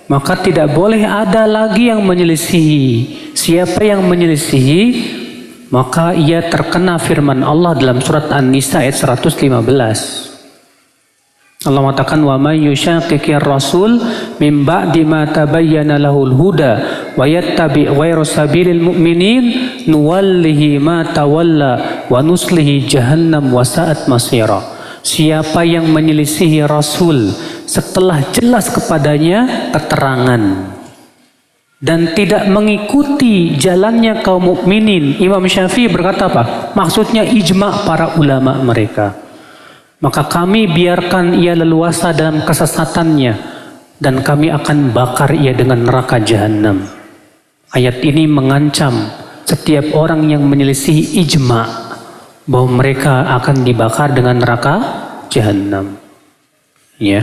Speaker 2: maka tidak boleh ada lagi yang menyelisihi. Siapa yang menyelisihi, maka ia terkena firman Allah dalam surat An-Nisa ayat 115. Allah mengatakan wa may yushaqiqir rasul mim ba'di ma tabayyana lahul huda wa yattabi' ghayra sabilil mu'minin nuwallihi ma tawalla wa nuslihi jahannam wa sa'at masira. Siapa yang menyelisihi rasul setelah jelas kepadanya keterangan dan tidak mengikuti jalannya kaum mukminin, Imam Syafi'i berkata apa? Maksudnya ijma para ulama mereka. Maka kami biarkan ia leluasa dalam kesesatannya dan kami akan bakar ia dengan neraka jahanam. Ayat ini mengancam setiap orang yang menyelisihi ijma bahwa mereka akan dibakar dengan neraka jahanam. Ya.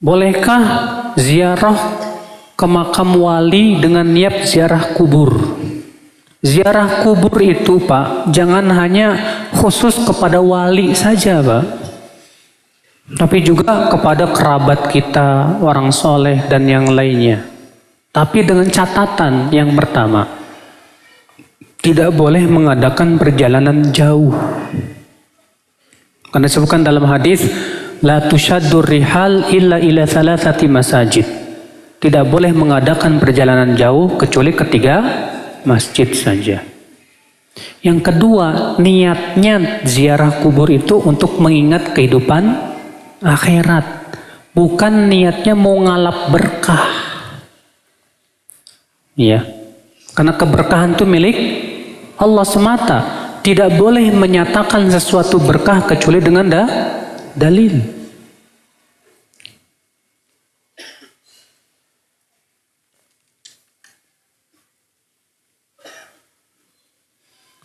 Speaker 2: Bolehkah ziarah ke makam wali dengan niat ziarah kubur? Ziarah kubur itu Pak, jangan hanya khusus kepada wali saja Pak, tapi juga kepada kerabat kita, orang soleh dan yang lainnya. Tapi dengan catatan yang pertama, tidak boleh mengadakan perjalanan jauh. Karena disebutkan dalam hadis, la tushaddur rihal illa ila thalathati masajid. Tidak boleh mengadakan perjalanan jauh kecuali ketiga masjid saja. Yang kedua, niatnya ziarah kubur itu untuk mengingat kehidupan akhirat. Bukan niatnya mau ngalap berkah. Ya. Karena keberkahan itu milik Allah semata. Tidak boleh menyatakan sesuatu berkah kecuali dengan dalil.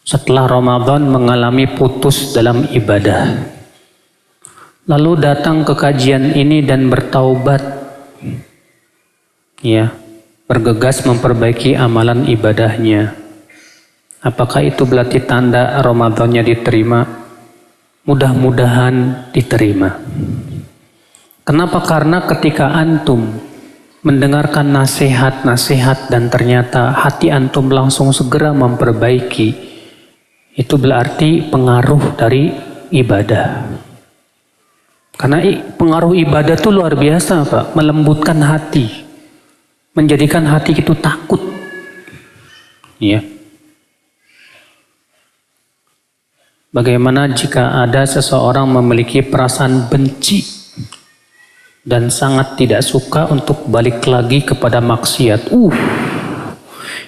Speaker 2: Setelah Ramadan mengalami putus dalam ibadah, lalu datang ke kajian ini dan bertaubat, ya, bergegas memperbaiki amalan ibadahnya. Apakah itu berarti tanda Ramadannya diterima? Mudah-mudahan diterima. Kenapa? Karena ketika antum mendengarkan nasihat-nasihat dan ternyata hati antum langsung segera memperbaiki, itu berarti pengaruh dari ibadah. Karena pengaruh ibadah itu luar biasa, Pak. Melembutkan hati. Menjadikan hati itu takut. Ya. Bagaimana jika ada seseorang memiliki perasaan benci dan sangat tidak suka untuk balik lagi kepada maksiat?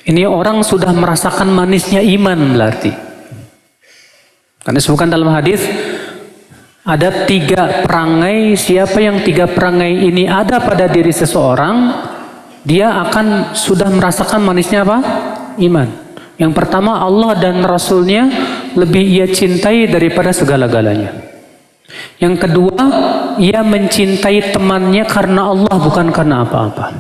Speaker 2: Ini orang sudah merasakan manisnya iman berarti. Karena disebutkan dalam hadis ada 3 perangai. Siapa yang 3 perangai ini ada pada diri seseorang, dia akan sudah merasakan manisnya apa? Iman. Yang pertama, Allah dan Rasulnya lebih ia cintai daripada segala-galanya. Yang kedua, ia mencintai temannya karena Allah, bukan karena apa-apa.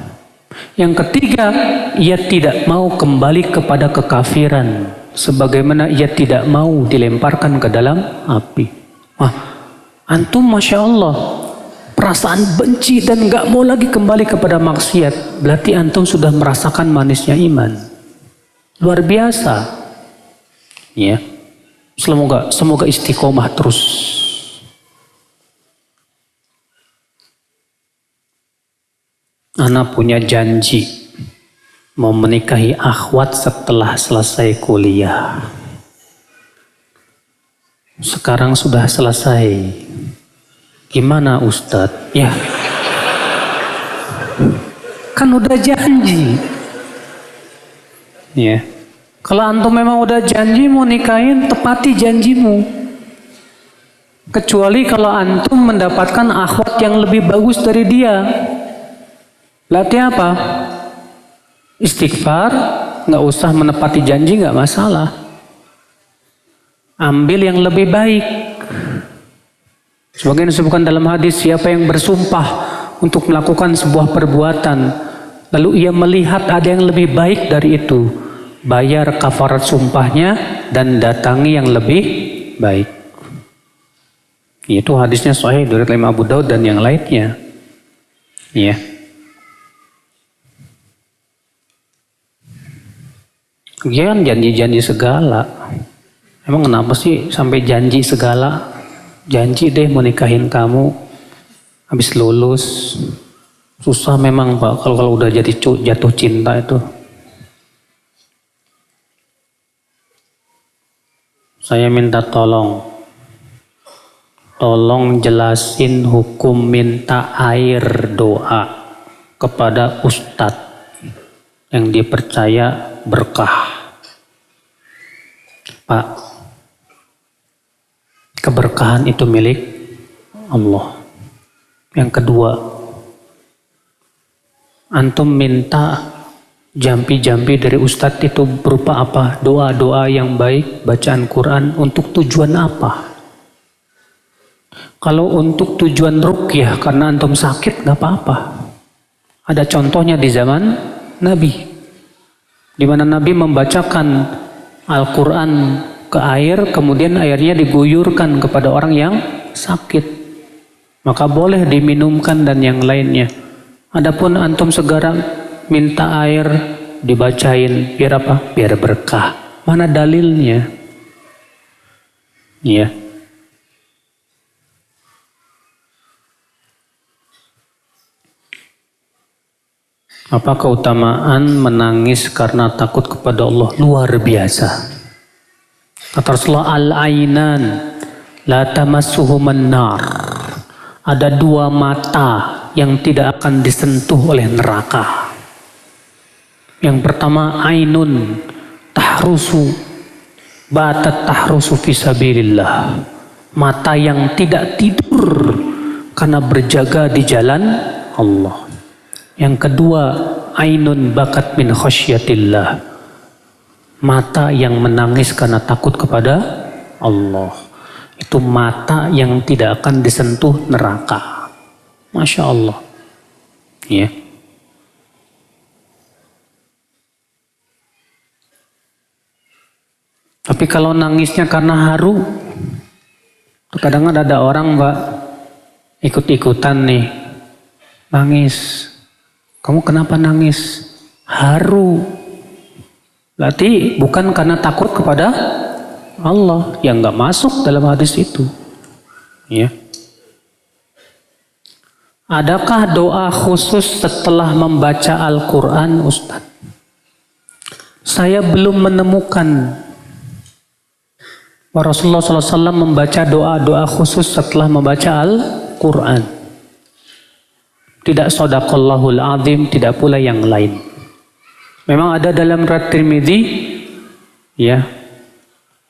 Speaker 2: Yang ketiga, ia tidak mau kembali kepada kekafiran, sebagaimana ia tidak mau dilemparkan ke dalam api. Antum Masya Allah, perasaan benci dan gak mau lagi kembali kepada maksiat, berarti antum sudah merasakan manisnya iman. Luar biasa. Ya. Semoga istiqomah terus. Ana punya janji mau menikahi akhwat setelah selesai kuliah. Sekarang sudah selesai. Gimana Ustadz? Ya. Kan udah janji. Ya. Kalau antum memang udah janji mau nikahin, tepati janjimu. Kecuali kalau antum mendapatkan akhwat yang lebih bagus dari dia. Berarti apa? Istighfar, nggak usah menepati janji, nggak masalah. Ambil yang lebih baik. Sebagian disebutkan dalam hadis, siapa yang bersumpah untuk melakukan sebuah perbuatan, lalu ia melihat ada yang lebih baik dari itu, bayar kafarat sumpahnya dan datangi yang lebih baik. Itu hadisnya sahih dari Imam Abu Daud dan yang lainnya. Ya. Dia kan janji-janji segala. Emang kenapa sih sampai janji segala? Janji deh mau nikahin kamu habis lulus. Susah memang Pak kalau udah jadi jatuh cinta itu. Saya minta tolong jelasin hukum minta air doa kepada ustadz yang dipercaya berkah. Pak, keberkahan itu milik Allah. Yang kedua, antum minta jampi-jampi dari ustadz itu berupa apa? Doa-doa yang baik, bacaan Quran, untuk tujuan apa? Kalau untuk tujuan ruqyah karena antum sakit gak apa-apa. Ada contohnya di zaman Nabi, di mana Nabi membacakan Al-Quran ke air, kemudian airnya diguyurkan kepada orang yang sakit, maka boleh diminumkan dan yang lainnya. Adapun antum segera minta air dibacain, biar apa? Biar berkah. Mana dalilnya? Ya. Apa keutamaan menangis karena takut kepada Allah? Luar biasa. Kata Rasulullah, al-ainan la tamassuhuman nar. Ada 2 mata yang tidak akan disentuh oleh neraka. Yang pertama, ainun tahrusu, batat tahrusu fisabilillah. Mata yang tidak tidur karena berjaga di jalan Allah. Yang kedua, ainun bakat min khasyatillah. Mata yang menangis karena takut kepada Allah. Itu mata yang tidak akan disentuh neraka. Masya Allah. Ya. Tapi kalau nangisnya karena haru, kadang ada orang Mbak ikut-ikutan nih nangis. Kamu kenapa nangis? Haru. Berarti bukan karena takut kepada Allah, yang nggak masuk dalam hadis itu. Ya. Adakah doa khusus setelah membaca Al-Quran, Ustadz? Saya belum menemukan Rasulullah SAW membaca doa-doa khusus setelah membaca Al-Quran. Tidak shadaqallahul azim, tidak pula yang lain. Memang ada dalam riwayat Tirmidzi, ya,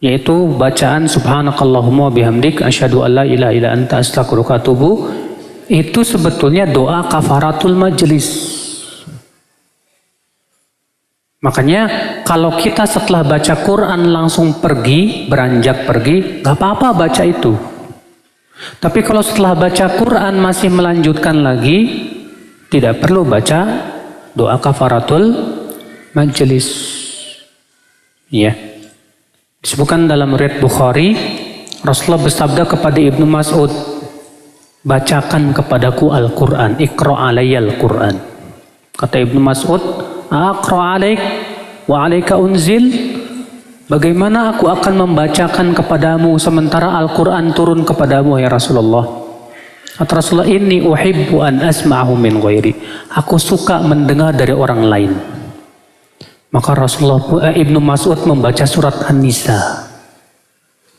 Speaker 2: yaitu bacaan subhanakallahumma bihamdik asyhadu an la ilaha illa anta astaghfiruka wa atubu. Itu sebetulnya doa kafaratul majlis. Makanya kalau kita setelah baca Quran langsung pergi, beranjak pergi, gak apa-apa baca itu. Tapi kalau setelah baca Quran masih melanjutkan lagi, tidak perlu baca doa kafaratul majlis. Ya. Disebutkan dalam riwayat Bukhari, Rasulullah bersabda kepada Ibnu Mas'ud, bacakan kepadaku Al-Quran, iqra' alayyal Quran. Kata Ibnu Mas'ud, aqra' alaik wa alaika unzil. Bagaimana aku akan membacakan kepadamu sementara Al-Quran turun kepadamu ya Rasulullah? Kata Rasulullah, inni uhibbu an asma'ahu min ghairi. Aku suka mendengar dari orang lain. Maka Rasulullah Ibnu Mas'ud membaca surat An-Nisa.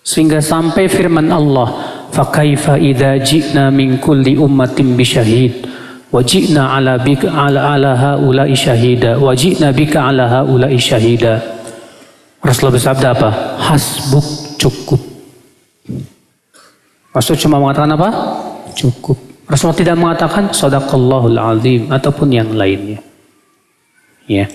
Speaker 2: Sehingga sampai firman Allah, fakaifa idza ji'na min kulli ummatin bisyahid wa ji'na ala bika ala haula'i syahida wa ji'na bika ala haula'i syahida. Rasulullah bersabda apa? Hasbuk, cukup. Rasul cuma mengatakan apa? Cukup. Rasulullah tidak mengatakan shadaqallahul azim ataupun yang lainnya. Ya.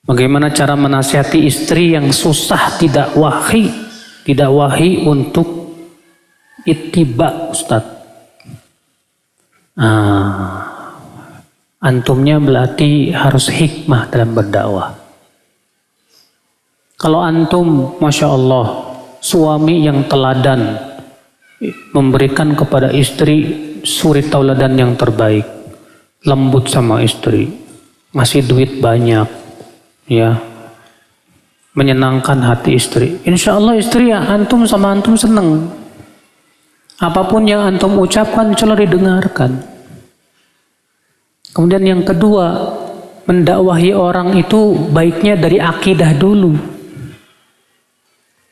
Speaker 2: Bagaimana cara menasihati istri yang susah tidak wahi untuk ittiba, Ustadz? Antumnya berarti harus hikmah dalam berdakwah. Kalau antum, Masya Allah, suami yang teladan, memberikan kepada istri suri tauladan yang terbaik, lembut sama istri, ngasih duit banyak, ya, menyenangkan hati istri. Insya Allah istri ya antum sama antum seneng. Apapun yang antum ucapkan insya Allah didengarkan. Kemudian yang kedua, mendakwahi orang itu baiknya dari akidah dulu.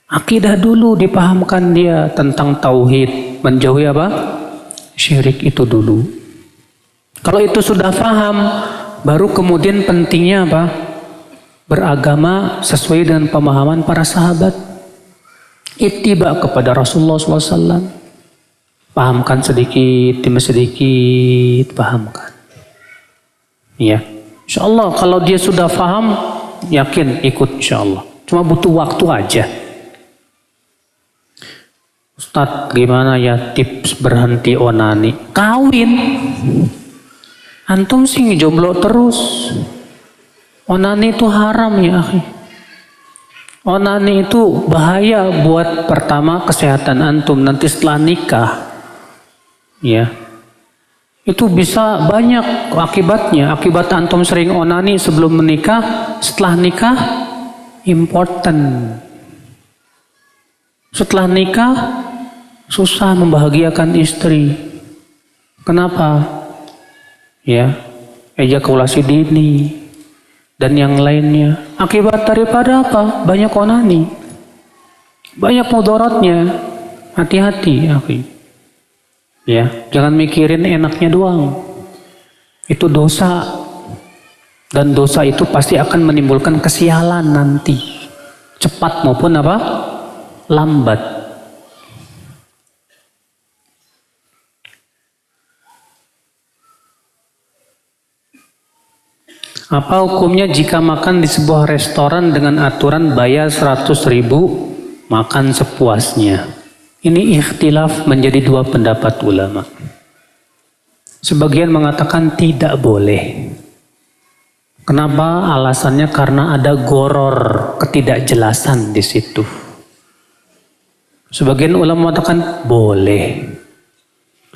Speaker 2: Akidah dulu dipahamkan dia tentang tauhid, menjauhi apa? Syirik itu dulu. Kalau itu sudah paham, baru kemudian pentingnya apa? Beragama sesuai dengan pemahaman para sahabat. Ittiba kepada Rasulullah SAW. Pahamkan sedikit demi sedikit, pahamkan. Ya, insya Allah kalau dia sudah paham, yakin ikut insya Allah. Cuma butuh waktu aja. Ustadz, gimana ya tips berhenti onani? Kawin. Antum sih jomblo terus. Onani itu haram ya akhi. Onani itu bahaya buat pertama kesehatan antum nanti setelah nikah. Ya. Itu bisa banyak akibatnya. Akibat antum sering onani sebelum menikah, setelah nikah important. Setelah nikah susah membahagiakan istri. Kenapa? Ya, ejakulasi dini dan yang lainnya. Akibat daripada apa? Banyak onani. Banyak mudaratnya. Hati-hati, akhi. Ya, jangan mikirin enaknya doang. Itu dosa. Dan dosa itu pasti akan menimbulkan kesialan nanti. Cepat maupun apa? Lambat. Apa hukumnya jika makan di sebuah restoran dengan aturan bayar 100.000, makan sepuasnya? Ini ikhtilaf menjadi dua pendapat ulama. Sebagian mengatakan tidak boleh. Kenapa? Alasannya karena ada goror, ketidakjelasan di situ. Sebagian ulama mengatakan boleh.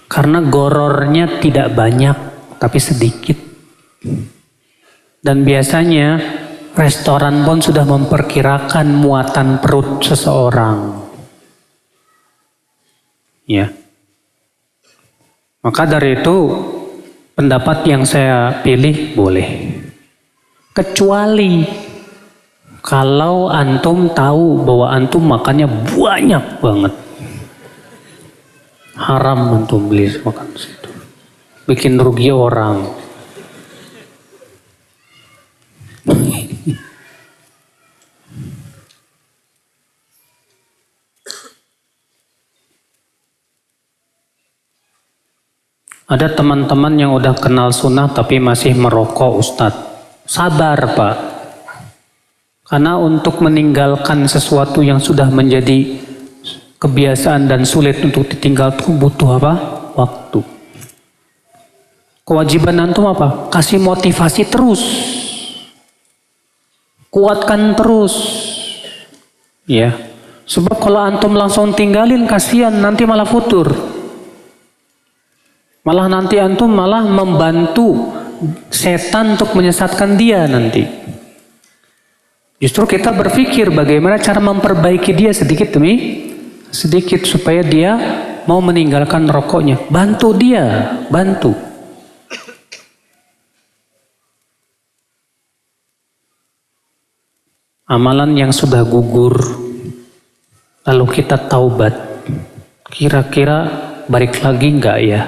Speaker 2: Karena gorornya tidak banyak, tapi sedikit. Dan biasanya restoran pun sudah memperkirakan muatan perut seseorang. Ya. Maka dari itu pendapat yang saya pilih boleh. Kecuali kalau antum tahu bahwa antum makannya banyak banget. Haram antum beli makan situ. Bikin rugi orang. Ada teman-teman yang udah kenal sunnah tapi masih merokok, Ustadz. Sabar, Pak. Karena untuk meninggalkan sesuatu yang sudah menjadi kebiasaan dan sulit untuk ditinggal itu butuh apa? Waktu. Kewajiban antum apa? Kasih motivasi terus. Kuatkan terus. Ya. Sebab kalau antum langsung tinggalin kasihan nanti malah futur. Malah nanti antum malah membantu setan untuk menyesatkan dia nanti. Justru kita berpikir bagaimana cara memperbaiki dia sedikit demi sedikit supaya dia mau meninggalkan rokoknya. Bantu dia, bantu. Amalan yang sudah gugur, lalu kita taubat, kira-kira balik lagi enggak ya?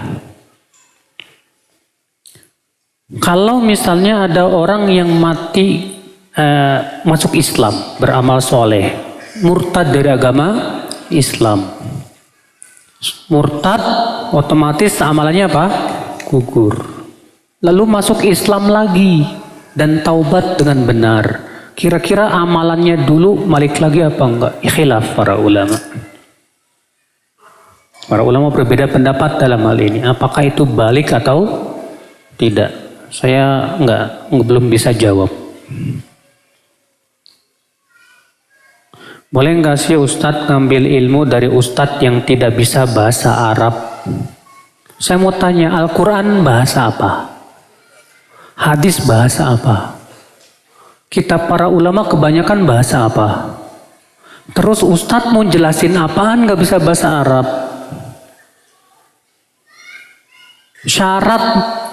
Speaker 2: Kalau misalnya ada orang yang mati masuk Islam, beramal soleh, murtad dari agama Islam, murtad otomatis amalannya apa? Gugur. Lalu masuk Islam lagi dan taubat dengan benar. Kira-kira amalannya dulu balik lagi apa enggak? Khilaf para ulama. Para ulama berbeda pendapat dalam hal ini. Apakah itu balik atau tidak? Saya belum bisa jawab. Boleh nggak sih Ustadz ngambil ilmu dari Ustadz yang tidak bisa bahasa Arab? Saya mau tanya, Al-Quran bahasa apa? Hadis bahasa apa? Kitab para ulama kebanyakan bahasa apa? Terus Ustadz mau jelasin apaan nggak bisa bahasa Arab? Syarat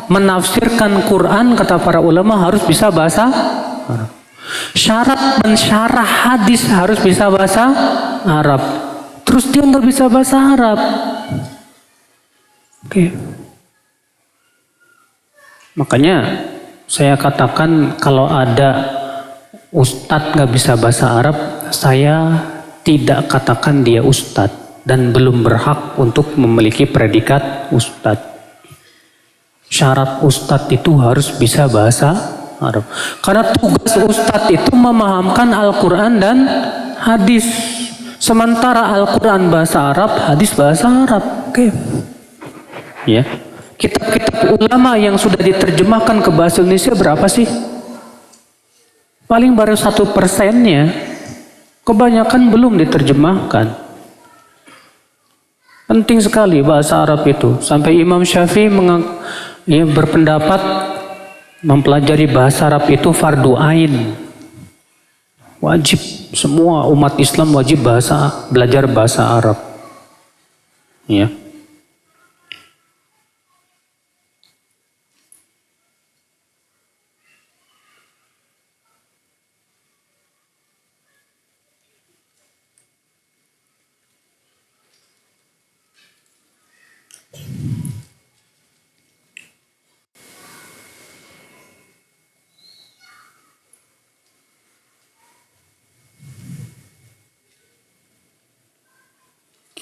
Speaker 2: menafsirkan Quran kata para ulama harus bisa bahasa Arab. Syarat mensyarah hadis harus bisa bahasa Arab. Terus dia nggak bisa bahasa Arab. Oke. Makanya saya katakan kalau ada ustadz nggak bisa bahasa Arab, saya tidak katakan dia ustadz dan belum berhak untuk memiliki predikat ustadz. Syarat ustadz itu harus bisa bahasa Arab. Karena tugas ustadz itu memahamkan Al-Quran dan hadis. Sementara Al-Quran bahasa Arab, hadis bahasa Arab. Oke. Ya. Kitab-kitab ulama yang sudah diterjemahkan ke bahasa Indonesia berapa sih? Paling baru 1%-nya. Kebanyakan belum diterjemahkan. Penting sekali bahasa Arab itu. Sampai Imam Syafi'i berpendapat mempelajari bahasa Arab itu fardu ain. Wajib, semua umat Islam wajib belajar bahasa Arab. Ya.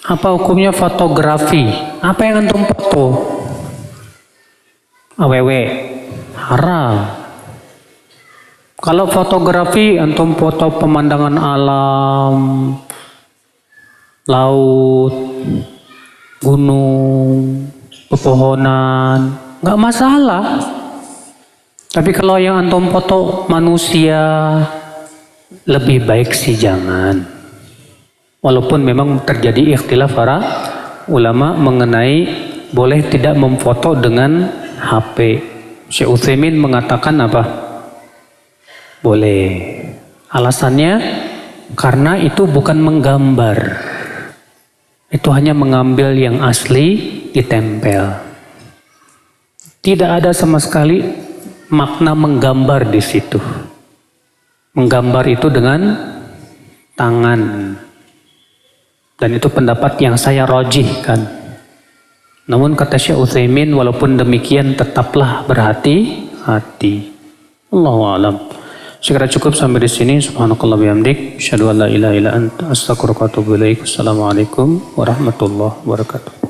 Speaker 2: Apa hukumnya fotografi? Apa yang antum foto? Awewe, haram. Kalau fotografi antum foto pemandangan alam, laut, gunung, pepohonan, nggak masalah. Tapi kalau yang antum foto manusia, lebih baik sih jangan. Walaupun memang terjadi ikhtilaf para ulama mengenai boleh tidak memfoto dengan HP. Syekh Utsaimin mengatakan apa? Boleh. Alasannya karena itu bukan menggambar. Itu hanya mengambil yang asli ditempel. Tidak ada sama sekali makna menggambar di situ. Menggambar itu dengan tangan. Dan itu pendapat yang saya rojihkan. Namun kata Syekh Utsaimin, walaupun demikian tetaplah berhati-hati. Allahu a'lam. Sekira cukup sampai di sini. Subhanakallah bihamdik. Asyhadu an la ilaha illa anta astaghfiruka wa atubu ilaik. Assalamualaikum warahmatullahi wabarakatuh.